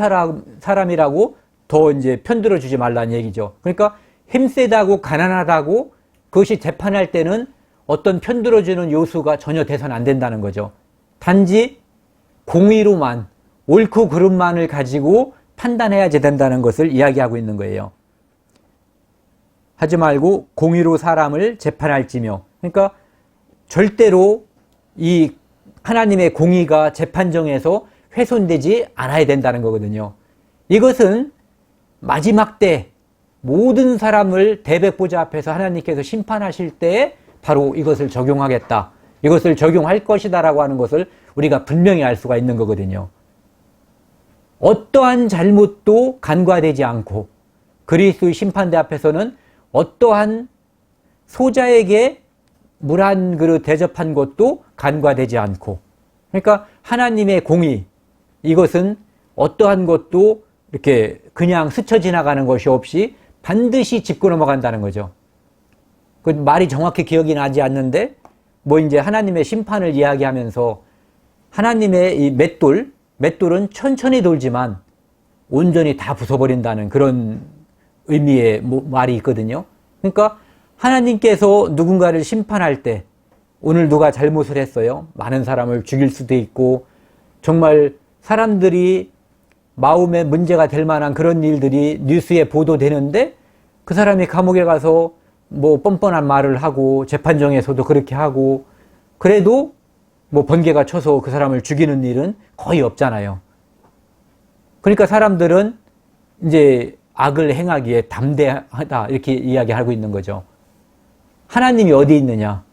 사람이라고 더 이제 편들어 주지 말라는 얘기죠. 그러니까 힘세다고 가난하다고 그것이 재판할 때는 어떤 편들어 주는 요소가 전혀 돼서는 안 된다는 거죠. 단지 공의로만, 옳고 그름만을 가지고 판단해야지 된다는 것을 이야기하고 있는 거예요. 하지 말고 공의로 사람을 재판할지며. 그러니까 절대로 이 하나님의 공의가 재판정에서 훼손되지 않아야 된다는 거거든요. 이것은 마지막 때 모든 사람을 대백보좌 앞에서 하나님께서 심판하실 때 바로 이것을 적용하겠다, 이것을 적용할 것이다 라고 하는 것을 우리가 분명히 알 수가 있는 거거든요. 어떠한 잘못도 간과되지 않고 그리스도의 심판대 앞에서는 어떠한 소자에게 물 한 그릇 대접한 것도 간과되지 않고, 그러니까 하나님의 공의, 이것은 어떠한 것도 이렇게 그냥 스쳐 지나가는 것이 없이 반드시 짚고 넘어간다는 거죠. 그 말이 정확히 기억이 나지 않는데 뭐 이제 하나님의 심판을 이야기하면서 하나님의 이 맷돌은 천천히 돌지만 온전히 다 부숴버린다는 그런 의미의 말이 있거든요. 그러니까 하나님께서 누군가를 심판할 때, 오늘 누가 잘못을 했어요. 많은 사람을 죽일 수도 있고 정말 사람들이 마음에 문제가 될 만한 그런 일들이 뉴스에 보도되는데 그 사람이 감옥에 가서 뭐 뻔뻔한 말을 하고 재판정에서도 그렇게 하고 그래도 뭐 번개가 쳐서 그 사람을 죽이는 일은 거의 없잖아요. 그러니까 사람들은 이제 악을 행하기에 담대하다 이렇게 이야기하고 있는 거죠. 하나님이 어디 있느냐?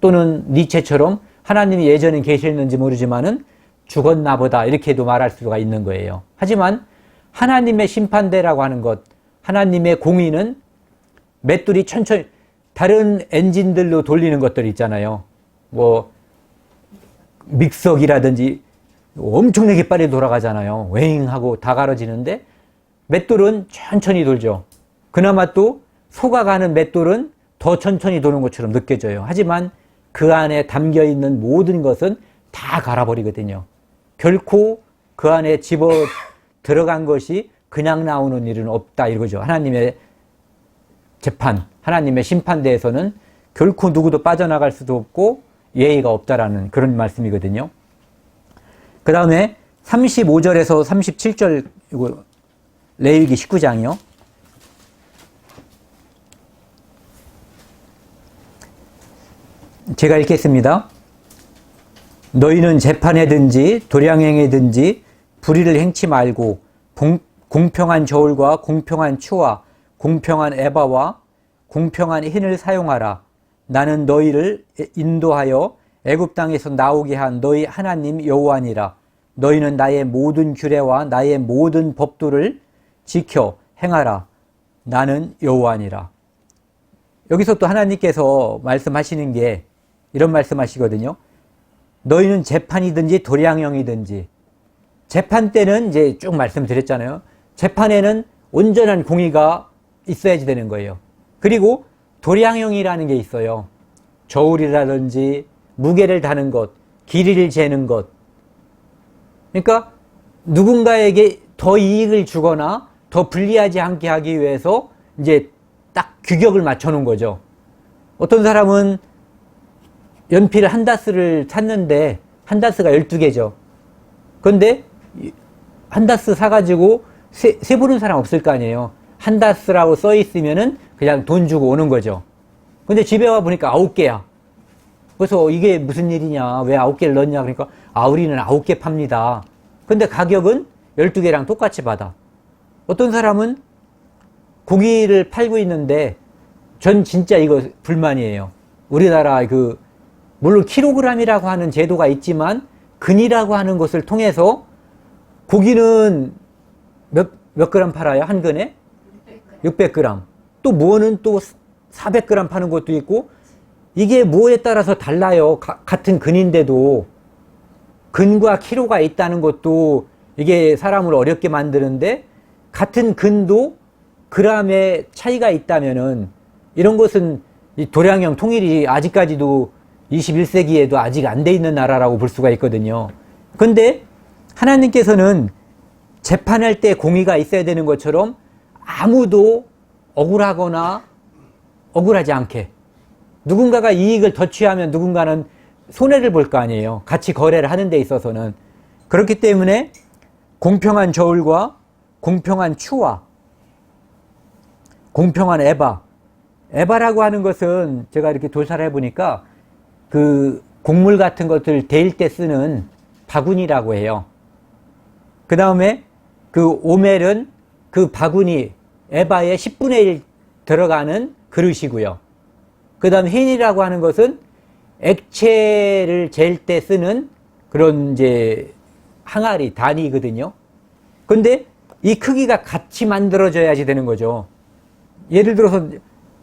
또는 니체처럼 하나님이 예전에 계셨는지 모르지만은 죽었나 보다 이렇게도 말할 수가 있는 거예요. 하지만 하나님의 심판대라고 하는 것, 하나님의 공의는 맷돌이 천천히, 다른 엔진들로 돌리는 것들 있잖아요. 뭐 믹서기라든지 엄청나게 빨리 돌아가잖아요. 웽 하고 다 갈아지는데 맷돌은 천천히 돌죠. 그나마 또 속아가는 맷돌은 더 천천히 도는 것처럼 느껴져요. 하지만 그 안에 담겨있는 모든 것은 다 갈아버리거든요. 결코 그 안에 집어 들어간 것이 그냥 나오는 일은 없다 이거죠. 하나님의 재판, 하나님의 심판대에서는 결코 누구도 빠져나갈 수도 없고 예의가 없다라는 그런 말씀이거든요. 그 다음에 35절에서 37절, 이거 레위기 19장이요. 제가 읽겠습니다. 너희는 재판에든지 도량행에든지 불의를 행치 말고 공평한 저울과 공평한 추와 공평한 에바와 공평한 흰을 사용하라. 나는 너희를 인도하여 애굽 땅에서 나오게 한 너희 하나님 여호와니라. 너희는 나의 모든 규례와 나의 모든 법도를 지켜 행하라. 나는 여호와니라. 여기서 또 하나님께서 말씀하시는 게 이런 말씀하시거든요. 너희는 재판이든지 도량형이든지, 재판 때는 이제 쭉 말씀드렸잖아요. 재판에는 온전한 공의가 있어야지 되는 거예요. 그리고 도량형이라는 게 있어요. 저울이라든지 무게를 다는 것, 길이를 재는 것. 그러니까 누군가에게 더 이익을 주거나 더 불리하지 않게 하기 위해서 이제 딱 규격을 맞춰 놓은 거죠. 어떤 사람은 연필 한 다스를 샀는데 한 다스가 12개죠. 그런데 한 다스 사가지고 세보는 사람 없을 거 아니에요. 한 다스라고 써 있으면은 그냥 돈 주고 오는 거죠. 근데 집에 와 보니까 9개야. 그래서 이게 무슨 일이냐, 왜 9개를 넣었냐, 그러니까 우리는 9개 팝니다. 근데 가격은 12개랑 똑같이 받아. 어떤 사람은 고기를 팔고 있는데 전 진짜 이거 불만이에요. 우리나라 물론 킬로그램이라고 하는 제도가 있지만 근이라고 하는 것을 통해서 고기는 몇 그램 팔아요? 한 근에? 600g. 또 무어는 또 400g 파는 것도 있고, 이게 무어에 따라서 달라요. 같은 근인데도. 근과 키로가 있다는 것도 이게 사람을 어렵게 만드는데, 같은 근도 그램의 차이가 있다면은 이런 것은 이 도량형 통일이 아직까지도 21세기에도 아직 안 돼 있는 나라라고 볼 수가 있거든요. 근데 하나님께서는 재판할 때 공의가 있어야 되는 것처럼 아무도 억울하거나 억울하지 않게, 누군가가 이익을 더 취하면 누군가는 손해를 볼 거 아니에요. 같이 거래를 하는 데 있어서는. 그렇기 때문에 공평한 저울과 공평한 추와 공평한 에바라고 하는 것은 제가 이렇게 조사를 해보니까 곡물 같은 것들 데일 때 쓰는 바구니라고 해요. 그 다음에 그 오멜은 그 바구니 에바의 10분의 1 들어가는 그릇이고요. 그 다음 흰이라고 하는 것은 액체를 잴 때 쓰는 그런 이제 항아리, 단위거든요. 근데 이 크기가 같이 만들어져야지 되는 거죠. 예를 들어서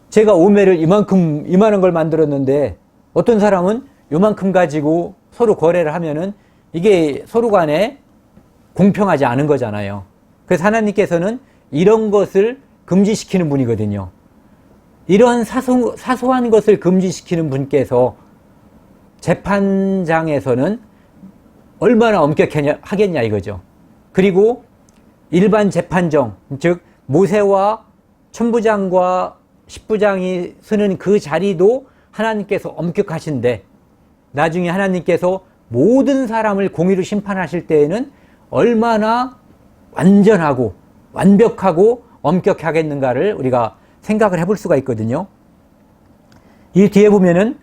제가 오멜을 이만한 걸 만들었는데 어떤 사람은 요만큼 가지고 서로 거래를 하면은 이게 서로 간에 공평하지 않은 거잖아요. 그래서 하나님께서는 이런 것을 금지시키는 분이거든요. 이러한 사소한 것을 금지시키는 분께서 재판장에서는 얼마나 엄격하겠냐 이거죠. 그리고 일반 재판정, 즉 모세와 천부장과 십부장이 서는 그 자리도 하나님께서 엄격하신데 나중에 하나님께서 모든 사람을 공의로 심판하실 때에는 얼마나 완전하고 완벽하고 엄격하겠는가를 우리가 생각을 해볼 수가 있거든요. 이 뒤에 보면은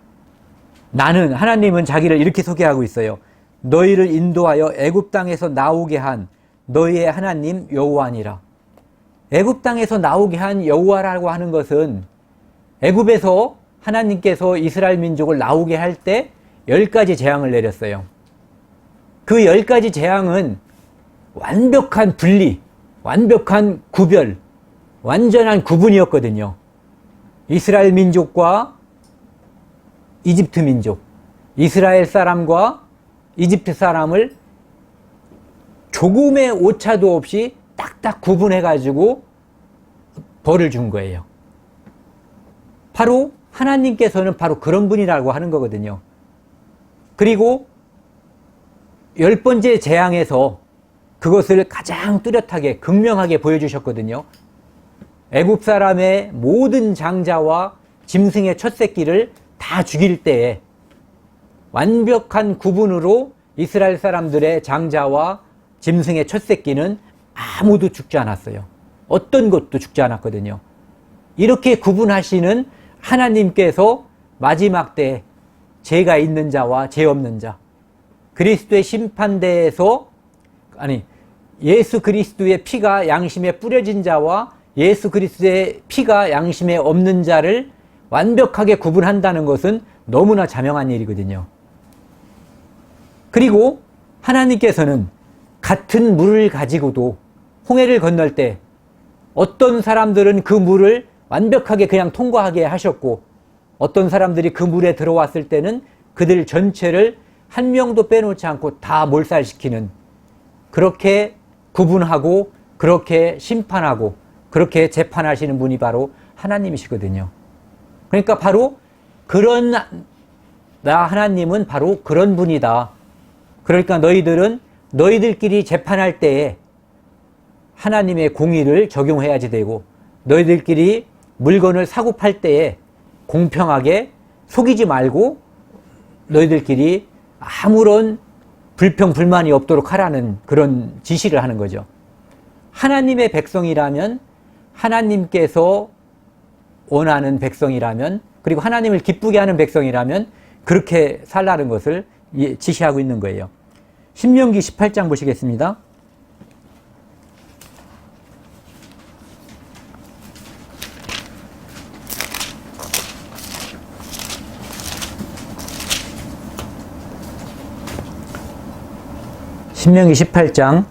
하나님은 자기를 이렇게 소개하고 있어요. 너희를 인도하여 애굽 땅에서 나오게 한 너희의 하나님 여호와니라. 애굽 땅에서 나오게 한 여호와라고 하는 것은 애굽에서 하나님께서 이스라엘 민족을 나오게 할 때 10가지 재앙을 내렸어요. 그 10가지 재앙은 완벽한 분리, 완벽한 구별, 완전한 구분이었거든요. 이스라엘 민족과 이집트 민족, 이스라엘 사람과 이집트 사람을 조금의 오차도 없이 딱딱 구분해가지고 벌을 준 거예요. 바로 하나님께서는 바로 그런 분이라고 하는 거거든요. 그리고 10번째 재앙에서 그것을 가장 뚜렷하게 극명하게 보여주셨거든요. 애굽 사람의 모든 장자와 짐승의 첫 새끼를 다 죽일 때에 완벽한 구분으로 이스라엘 사람들의 장자와 짐승의 첫 새끼는 아무도 죽지 않았어요. 어떤 것도 죽지 않았거든요. 이렇게 구분하시는 하나님께서 마지막 때 죄가 있는 자와 죄 없는 자, 그리스도의 심판대에서 예수 그리스도의 피가 양심에 뿌려진 자와 예수 그리스도의 피가 양심에 없는 자를 완벽하게 구분한다는 것은 너무나 자명한 일이거든요. 그리고 하나님께서는 같은 물을 가지고도 홍해를 건널 때 어떤 사람들은 그 물을 완벽하게 그냥 통과하게 하셨고 어떤 사람들이 그 물에 들어왔을 때는 그들 전체를 한 명도 빼놓지 않고 다 몰살시키는, 그렇게 구분하고 그렇게 심판하고 그렇게 재판하시는 분이 바로 하나님이시거든요. 그러니까 바로 나 하나님은 바로 그런 분이다. 그러니까 너희들끼리 재판할 때에 하나님의 공의를 적용해야지 되고, 너희들끼리 물건을 사고 팔 때에 공평하게 속이지 말고 너희들끼리 아무런 불평 불만이 없도록 하라는 그런 지시를 하는 거죠. 하나님의 백성이라면, 하나님께서 원하는 백성이라면, 그리고 하나님을 기쁘게 하는 백성이라면 그렇게 살라는 것을 지시하고 있는 거예요. 신명기 18장 보시겠습니다. 신명기 18장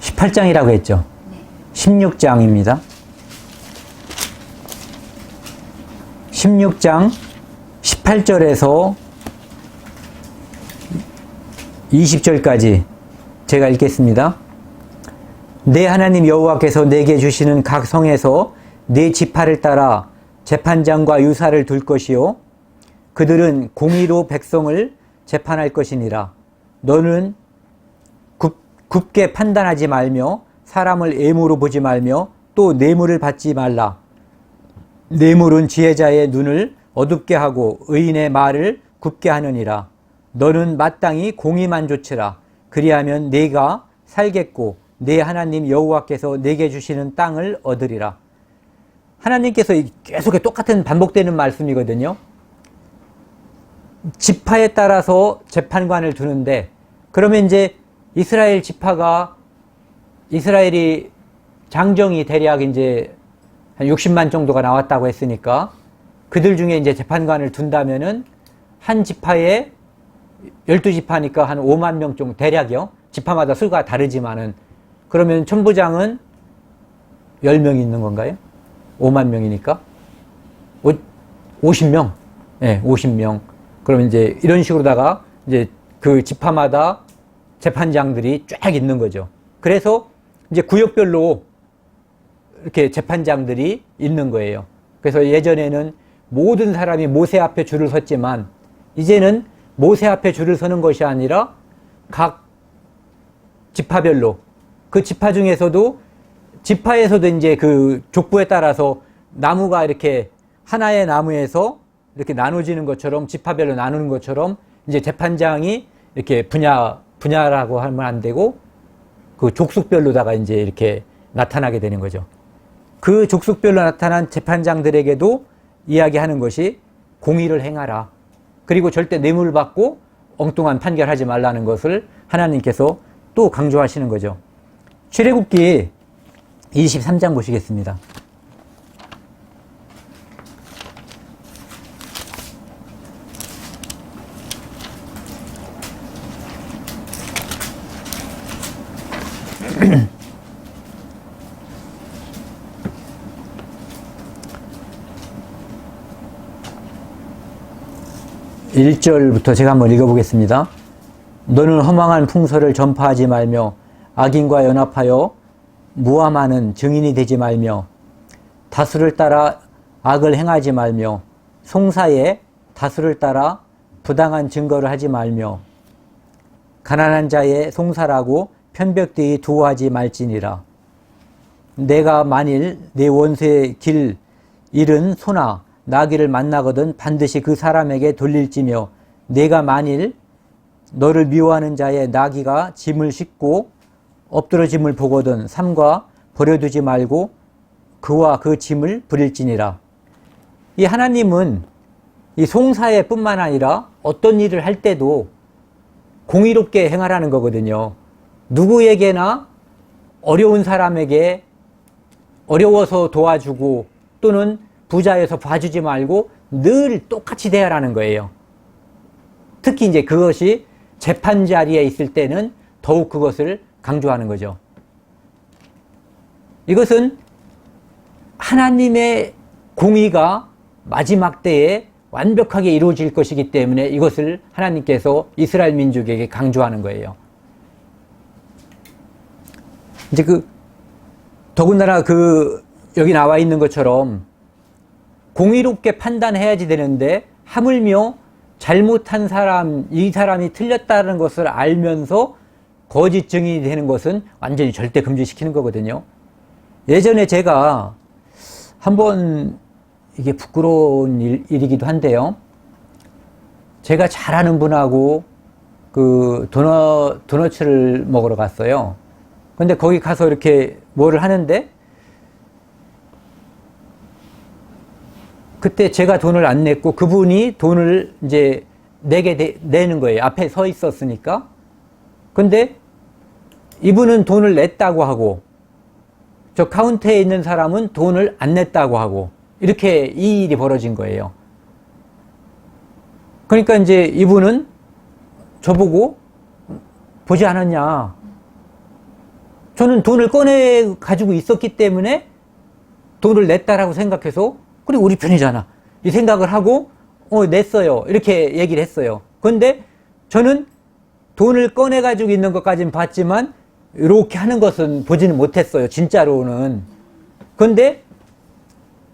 18장이라고 했죠. 16장입니다. 16장 18절에서 20절까지 제가 읽겠습니다. 내 하나님 여호와께서 내게 주시는 각 성에서 네 지파를 따라 재판장과 유사를 둘 것이요 그들은 공의로 백성을 재판할 것이니라. 너는 굽게 판단하지 말며 사람을 애무로 보지 말며 또 뇌물을 받지 말라. 뇌물은 지혜자의 눈을 어둡게 하고 의인의 말을 굽게 하느니라. 너는 마땅히 공의만 좇으라. 그리하면 네가 살겠고 네 하나님 여호와께서 네게 주시는 땅을 얻으리라. 하나님께서 계속 똑같은 반복되는 말씀이거든요. 지파에 따라서 재판관을 두는데, 그러면 이제 이스라엘 지파가, 이스라엘이 장정이 대략 이제 한 60만 정도가 나왔다고 했으니까 그들 중에 이제 재판관을 둔다면은 한 지파에 12지파니까 한 5만 명 정도 대략이요. 지파마다 수가 다르지만은, 그러면 천부장은 10명이 있는 건가요? 5만 명이니까 50명. 예, 50명. 그러면 이제 이런 식으로다가 이제 그 지파마다 재판장들이 쫙 있는 거죠. 그래서 이제 구역별로 이렇게 재판장들이 있는 거예요. 그래서 예전에는 모든 사람이 모세 앞에 줄을 섰지만, 이제는 모세 앞에 줄을 서는 것이 아니라 각 지파별로, 그 지파 중에서도, 지파에서도 이제 그 족보에 따라서 나무가 이렇게 하나의 나무에서 이렇게 나눠지는 것처럼, 지파별로 나누는 것처럼 이제 재판장이 이렇게 분야라고 하면 안 되고 그 족속별로다가 이제 이렇게 나타나게 되는 거죠. 그 족속별로 나타난 재판장들에게도 이야기하는 것이 공의를 행하라. 그리고 절대 뇌물 받고 엉뚱한 판결하지 말라는 것을 하나님께서 또 강조하시는 거죠. 출애굽기 23장 보시겠습니다. (1절부터) 제가 한번 읽어보겠습니다. 너는 허망한 풍설을 전파하지 말며 악인과 연합하여 무함하는 증인이 되지 말며 다수를 따라 악을 행하지 말며 송사에 다수를 따라 부당한 증거를 하지 말며 가난한 자의 송사라고 편벽되이 두어하지 말지니라. 내가 만일 내 원수의 길 잃은 소나 나귀를 만나거든 반드시 그 사람에게 돌릴지며, 내가 만일 너를 미워하는 자의 나귀가 짐을 싣고 엎드러짐을 보거든 삼가 버려두지 말고 그와 그 짐을 부릴지니라. 이 하나님은 이 송사회 뿐만 아니라 어떤 일을 할 때도 공의롭게 행하라는 거거든요. 누구에게나 어려운 사람에게 어려워서 도와주고 또는 부자여서 봐주지 말고 늘 똑같이 대하라는 거예요. 특히 이제 그것이 재판 자리에 있을 때는 더욱 그것을 강조하는 거죠. 이것은 하나님의 공의가 마지막 때에 완벽하게 이루어질 것이기 때문에 이것을 하나님께서 이스라엘 민족에게 강조하는 거예요. 이제 더군다나 여기 나와 있는 것처럼 공의롭게 판단해야지 되는데, 하물며 잘못한 사람, 이 사람이 틀렸다는 것을 알면서 거짓 증인이 되는 것은 완전히 절대 금지시키는 거거든요. 예전에 제가 한번, 이게 부끄러운 일이기도 한데요. 제가 잘 아는 분하고 도너츠를 먹으러 갔어요. 근데 거기 가서 이렇게 뭐를 하는데, 그때 제가 돈을 안 냈고 그분이 돈을 이제 내는 거예요. 앞에 서 있었으니까. 근데 이분은 돈을 냈다고 하고 저 카운터에 있는 사람은 돈을 안 냈다고 하고, 이렇게 이 일이 벌어진 거예요. 그러니까 이제 이분은 저보고 보지 않았냐. 저는 돈을 꺼내 가지고 있었기 때문에 돈을 냈다라고 생각해서, 그래 우리 편이잖아 이 생각을 하고 냈어요 이렇게 얘기를 했어요. 그런데 저는 돈을 꺼내 가지고 있는 것까지는 봤지만 이렇게 하는 것은 보지는 못했어요 진짜로는. 그런데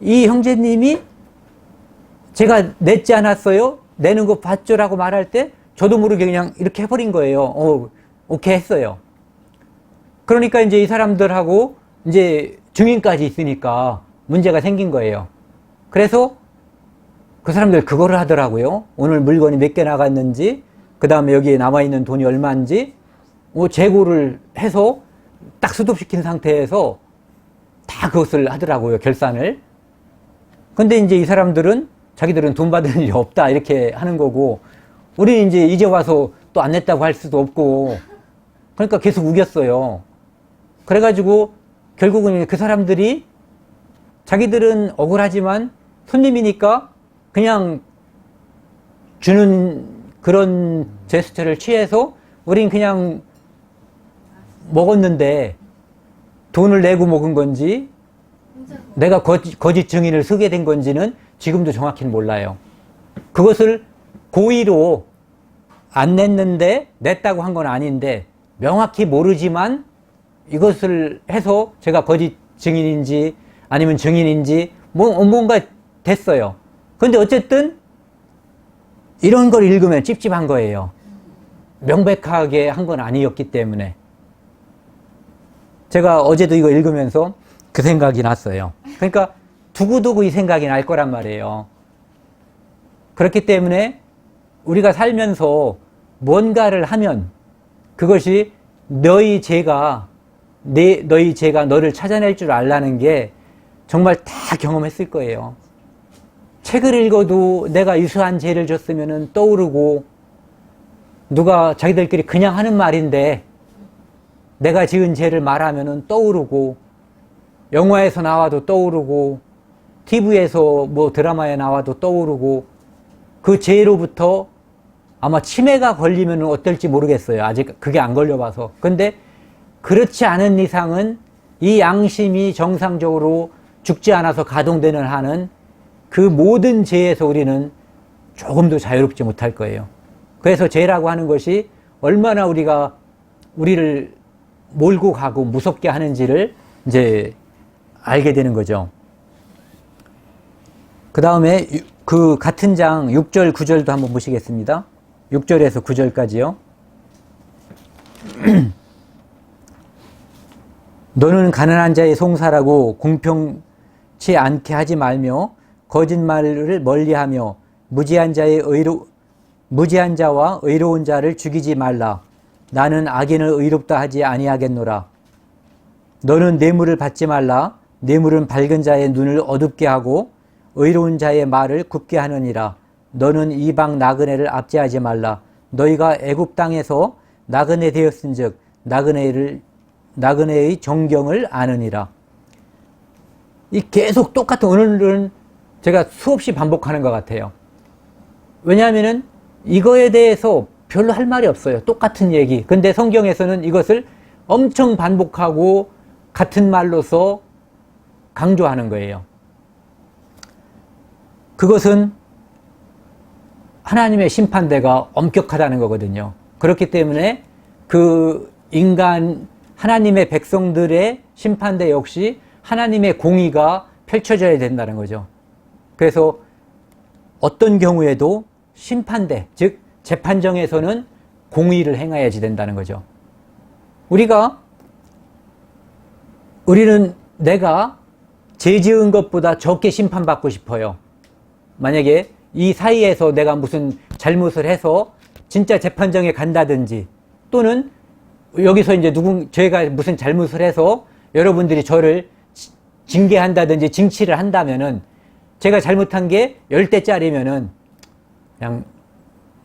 이 형제님이 제가 냈지 않았어요, 내는 거 봤죠라고 말할 때 저도 모르게 그냥 이렇게 해버린 거예요. 오케이 했어요. 그러니까 이제 이 사람들하고 이제 증인까지 있으니까 문제가 생긴 거예요. 그래서 그 사람들 그거를 하더라고요. 오늘 물건이 몇 개 나갔는지, 그 다음에 여기에 남아있는 돈이 얼마인지 재고를 해서 딱 수습시킨 상태에서 다 그것을 하더라고요, 결산을. 근데 이제 이 사람들은 자기들은 돈 받은 일이 없다 이렇게 하는 거고, 우리는 이제 와서 또 안 냈다고 할 수도 없고, 그러니까 계속 우겼어요. 그래가지고 결국은 그 사람들이 자기들은 억울하지만 손님이니까 그냥 주는 그런 제스처를 취해서 우린 그냥 먹었는데 돈을 내고 먹은 건지 내가 거짓 증인을 쓰게 된 건지는 지금도 정확히는 몰라요. 그것을 고의로 안 냈는데 냈다고 한 건 아닌데 명확히 모르지만 이것을 해서 제가 거짓 증인인지 아니면 증인인지 뭔가 됐어요. 그런데 어쨌든 이런 걸 읽으면 찝찝한 거예요. 명백하게 한 건 아니었기 때문에. 제가 어제도 이거 읽으면서 그 생각이 났어요. 그러니까 두고두고 이 생각이 날 거란 말이에요. 그렇기 때문에 우리가 살면서 뭔가를 하면 그것이 너희 죄가 너를 찾아낼 줄 알라는 게 정말 다 경험했을 거예요. 책을 읽어도 내가 유사한 죄를 졌으면 떠오르고, 누가 자기들끼리 그냥 하는 말인데 내가 지은 죄를 말하면 떠오르고, 영화에서 나와도 떠오르고, TV에서 뭐 드라마에 나와도 떠오르고, 그 죄로부터 아마 치매가 걸리면 어떨지 모르겠어요. 아직 그게 안 걸려봐서. 근데 그렇지 않은 이상은 이 양심이 정상적으로 죽지 않아서 가동되는 한은 그 모든 죄에서 우리는 조금도 자유롭지 못할 거예요. 그래서 죄라고 하는 것이 얼마나 우리를 몰고 가고 무섭게 하는지를 이제 알게 되는 거죠. 그 다음에 그 같은 장 6절, 9절도 한번 보시겠습니다. 6절에서 9절까지요. 너는 가난한 자의 송사라고 공평치 않게 하지 말며 거짓말을 멀리하며 무지한 자와 의로운 자를 죽이지 말라. 나는 악인을 의롭다 하지 아니하겠노라. 너는 뇌물을 받지 말라. 뇌물은 밝은 자의 눈을 어둡게 하고 의로운 자의 말을 굽게 하느니라. 너는 이방 나그네를 압제하지 말라. 너희가 애굽 땅에서 나그네 되었은즉 나그네의 정경을 아느니라. 이 계속 똑같은, 오늘은 제가 수없이 반복하는 것 같아요. 왜냐하면은 이거에 대해서 별로 할 말이 없어요. 똑같은 얘기. 근데 성경에서는 이것을 엄청 반복하고 같은 말로서 강조하는 거예요. 그것은 하나님의 심판대가 엄격하다는 거거든요. 그렇기 때문에 그 하나님의 백성들의 심판대 역시 하나님의 공의가 펼쳐져야 된다는 거죠. 그래서 어떤 경우에도 심판대, 즉 재판정에서는 공의를 행해야지 된다는 거죠. 우리는 내가 죄 지은 것보다 적게 심판받고 싶어요. 만약에 이 사이에서 내가 무슨 잘못을 해서 진짜 재판정에 간다든지, 또는 여기서 이제 제가 무슨 잘못을 해서 여러분들이 저를 징계한다든지 징치를 한다면은, 제가 잘못한 게 10대짜리면은 그냥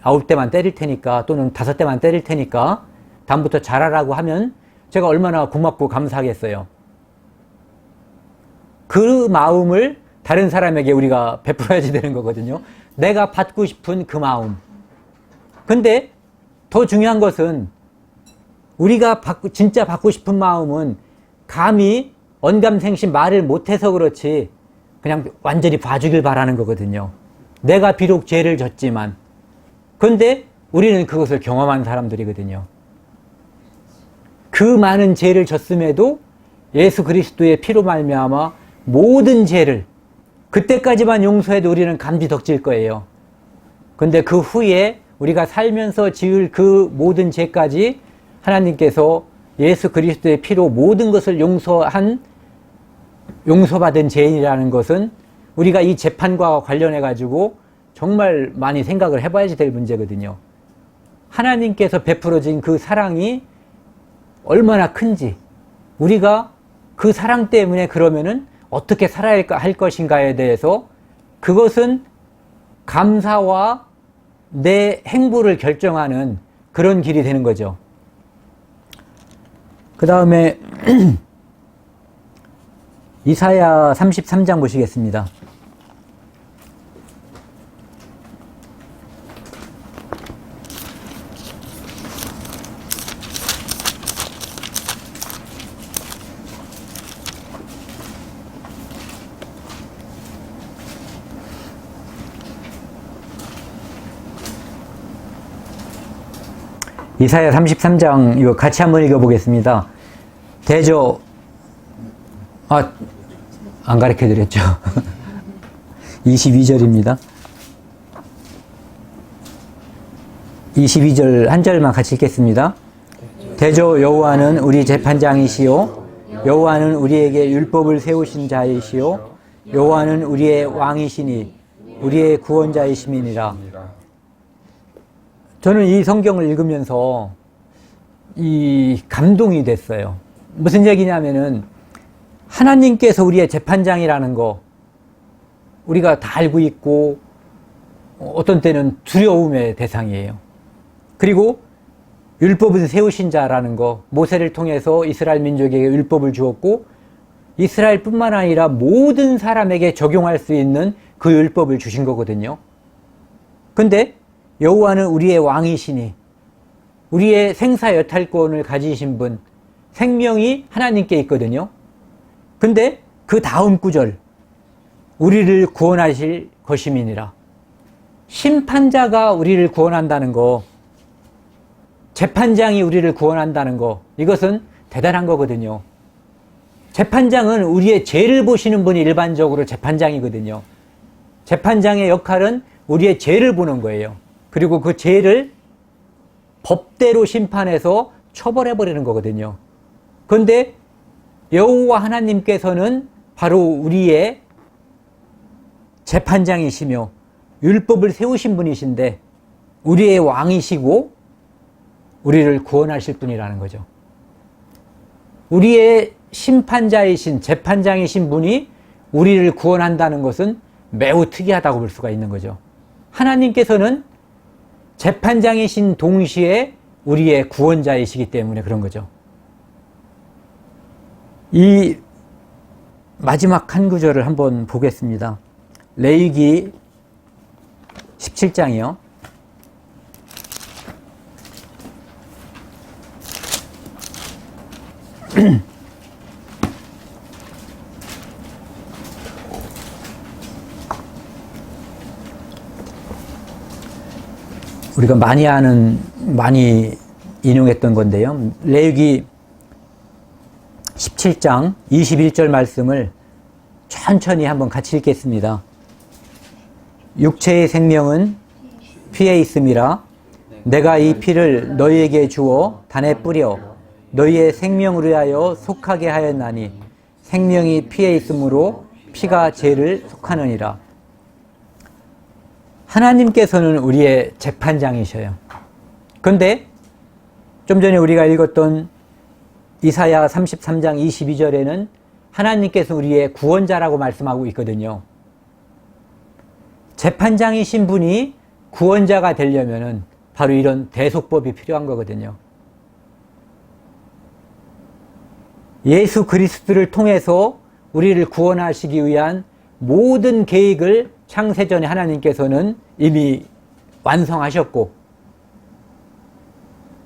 9대만 때릴 테니까, 또는 5대만 때릴 테니까 다음부터 잘하라고 하면 제가 얼마나 고맙고 감사하겠어요. 그 마음을 다른 사람에게 우리가 베풀어야지 되는 거거든요. 내가 받고 싶은 그 마음. 근데 더 중요한 것은 우리가 진짜 받고 싶은 마음은 감히 언감생심 말을 못해서 그렇지 그냥 완전히 봐주길 바라는 거거든요. 내가 비록 죄를 졌지만. 그런데 우리는 그것을 경험한 사람들이거든요. 그 많은 죄를 졌음에도 예수 그리스도의 피로 말미암아 모든 죄를 그때까지만 용서해도 우리는 감지덕질 거예요. 근데 그 후에 우리가 살면서 지을 그 모든 죄까지 하나님께서 예수 그리스도의 피로 모든 것을 용서받은 죄인이라는 것은 우리가 이 재판과 관련해 가지고 정말 많이 생각을 해봐야지 될 문제거든요. 하나님께서 베풀어진 그 사랑이 얼마나 큰지, 우리가 그 사랑 때문에 그러면은 어떻게 살아야 할 것인가에 대해서, 그것은 감사와 내 행보를 결정하는 그런 길이 되는 거죠. 그 다음에 이사야 33장 보시겠습니다. 이사야 33장 이거 같이 한번 읽어보겠습니다. 대저 안 가르쳐 드렸죠. 22절입니다. 22절 한 절만 같이 읽겠습니다. 대저 여호와는 우리 재판장이시요 여호와는 우리에게 율법을 세우신 자이시요 여호와는 우리의 왕이시니 우리의 구원자이심이니라. 저는 이 성경을 읽으면서 이 감동이 됐어요. 무슨 얘기냐면은 하나님께서 우리의 재판장이라는 거 우리가 다 알고 있고 어떤 때는 두려움의 대상이에요. 그리고 율법을 세우신 자라는 거, 모세를 통해서 이스라엘 민족에게 율법을 주었고 이스라엘뿐만 아니라 모든 사람에게 적용할 수 있는 그 율법을 주신 거거든요. 근데 여호와는 우리의 왕이시니 우리의 생사 여탈권을 가지신 분, 생명이 하나님께 있거든요. 근데 그 다음 구절, 우리를 구원하실 것임이니라. 심판자가 우리를 구원한다는 거, 재판장이 우리를 구원한다는 거, 이것은 대단한 거거든요. 재판장은 우리의 죄를 보시는 분이 일반적으로 재판장이거든요. 재판장의 역할은 우리의 죄를 보는 거예요. 그리고 그 죄를 법대로 심판해서 처벌해버리는 거거든요. 그런데 여호와 하나님께서는 바로 우리의 재판장이시며 율법을 세우신 분이신데 우리의 왕이시고 우리를 구원하실 분이라는 거죠. 우리의 심판자이신 재판장이신 분이 우리를 구원한다는 것은 매우 특이하다고 볼 수가 있는 거죠. 하나님께서는 재판장이신 동시에 우리의 구원자이시기 때문에 그런 거죠. 이 마지막 한 구절을 한번 보겠습니다. 레위기 17장이요. 우리가 많이 인용했던 건데요. 레위기 17장 21절 말씀을 천천히 한번 같이 읽겠습니다. 육체의 생명은 피에 있음이라 내가 이 피를 너희에게 주어 단에 뿌려 너희의 생명을 위하여 속하게 하였나니 생명이 피에 있으므로 피가 죄를 속하느니라. 하나님께서는 우리의 재판장이셔요. 그런데 좀 전에 우리가 읽었던 이사야 33장 22절에는 하나님께서 우리의 구원자라고 말씀하고 있거든요. 재판장이신 분이 구원자가 되려면은 바로 이런 대속법이 필요한 거거든요. 예수 그리스도를 통해서 우리를 구원하시기 위한 모든 계획을 창세전에 하나님께서는 이미 완성하셨고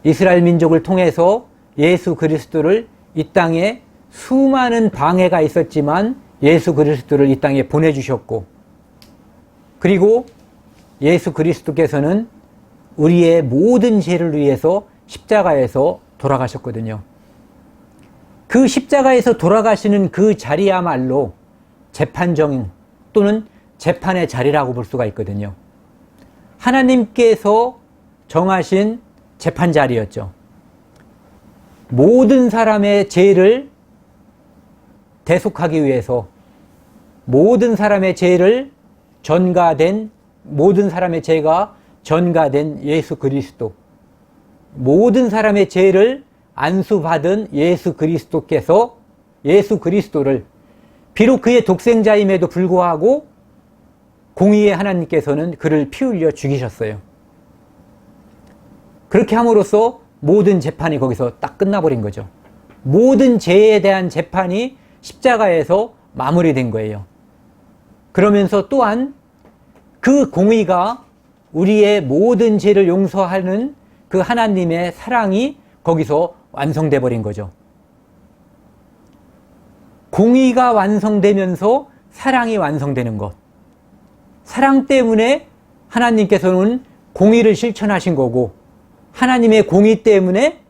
이스라엘 민족을 통해서 예수 그리스도를 이 땅에 수많은 방해가 있었지만 예수 그리스도를 이 땅에 보내주셨고 그리고 예수 그리스도께서는 우리의 모든 죄를 위해서 십자가에서 돌아가셨거든요. 그 십자가에서 돌아가시는 그 자리야말로 재판정 또는 재판의 자리라고 볼 수가 있거든요. 하나님께서 정하신 재판 자리였죠. 모든 사람의 죄를 대속하기 위해서 모든 사람의 죄를 모든 사람의 죄가 전가된 예수 그리스도, 모든 사람의 죄를 안수받은 예수 그리스도께서 예수 그리스도를 비록 그의 독생자임에도 불구하고 공의의 하나님께서는 그를 피 흘려 죽이셨어요. 그렇게 함으로써 모든 재판이 거기서 딱 끝나버린 거죠. 모든 죄에 대한 재판이 십자가에서 마무리된 거예요. 그러면서 또한 그 공의가 우리의 모든 죄를 용서하는 그 하나님의 사랑이 거기서 완성돼 버린 거죠. 공의가 완성되면서 사랑이 완성되는 것. 사랑 때문에 하나님께서는 공의를 실천하신 거고, 하나님의 공의 때문에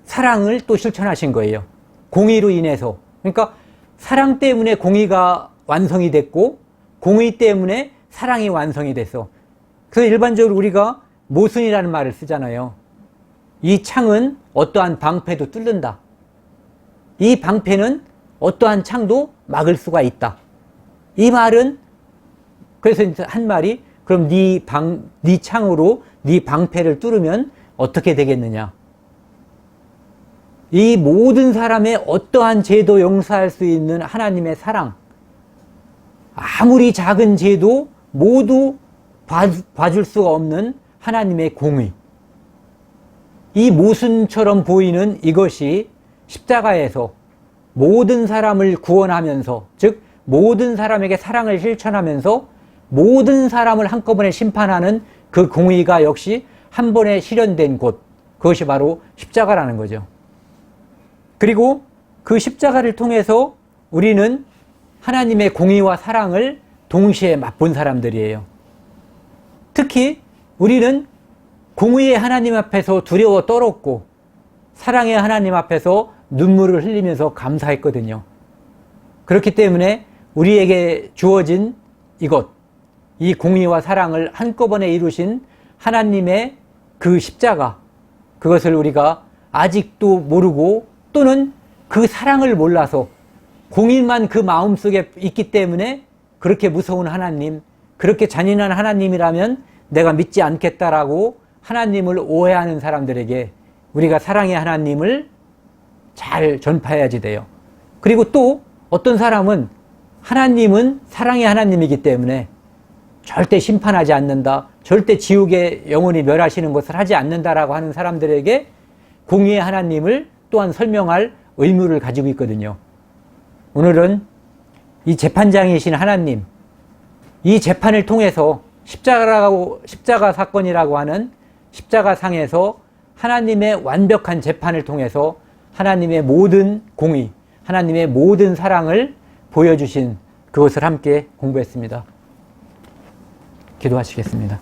사랑을 또 실천하신 거예요. 공의로 인해서. 그러니까 사랑 때문에 공의가 완성이 됐고, 공의 때문에 사랑이 완성이 됐어. 그래서 일반적으로 우리가 모순이라는 말을 쓰잖아요. 이 창은 어떠한 방패도 뚫는다. 이 방패는 어떠한 창도 막을 수가 있다. 이 말은, 그래서 한 말이, 그럼 네 창으로 네 방패를 뚫으면 어떻게 되겠느냐. 이 모든 사람의 어떠한 죄도 용서할 수 있는 하나님의 사랑, 아무리 작은 죄도 모두 봐줄 수가 없는 하나님의 공의, 이 모순처럼 보이는 이것이 십자가에서 모든 사람을 구원하면서, 즉 모든 사람에게 사랑을 실천하면서 모든 사람을 한꺼번에 심판하는 그 공의가 역시 한 번에 실현된 곳, 그것이 바로 십자가라는 거죠. 그리고 그 십자가를 통해서 우리는 하나님의 공의와 사랑을 동시에 맛본 사람들이에요. 특히 우리는 공의의 하나님 앞에서 두려워 떨었고, 사랑의 하나님 앞에서 눈물을 흘리면서 감사했거든요. 그렇기 때문에 우리에게 주어진 이것, 이 공의와 사랑을 한꺼번에 이루신 하나님의 그 십자가, 그것을 우리가 아직도 모르고, 또는 그 사랑을 몰라서 공의만 그 마음속에 있기 때문에 그렇게 무서운 하나님, 그렇게 잔인한 하나님이라면 내가 믿지 않겠다라고 하나님을 오해하는 사람들에게 우리가 사랑의 하나님을 잘 전파해야지 돼요. 그리고 또 어떤 사람은 하나님은 사랑의 하나님이기 때문에 절대 심판하지 않는다, 절대 지옥에 영원히 멸하시는 것을 하지 않는다라고 하는 사람들에게 공의의 하나님을 또한 설명할 의무를 가지고 있거든요. 오늘은 이 재판장이신 하나님, 이 재판을 통해서 십자가 사건이라고 하는 십자가상에서 하나님의 완벽한 재판을 통해서 하나님의 모든 공의, 하나님의 모든 사랑을 보여주신 그것을 함께 공부했습니다. 기도하시겠습니다.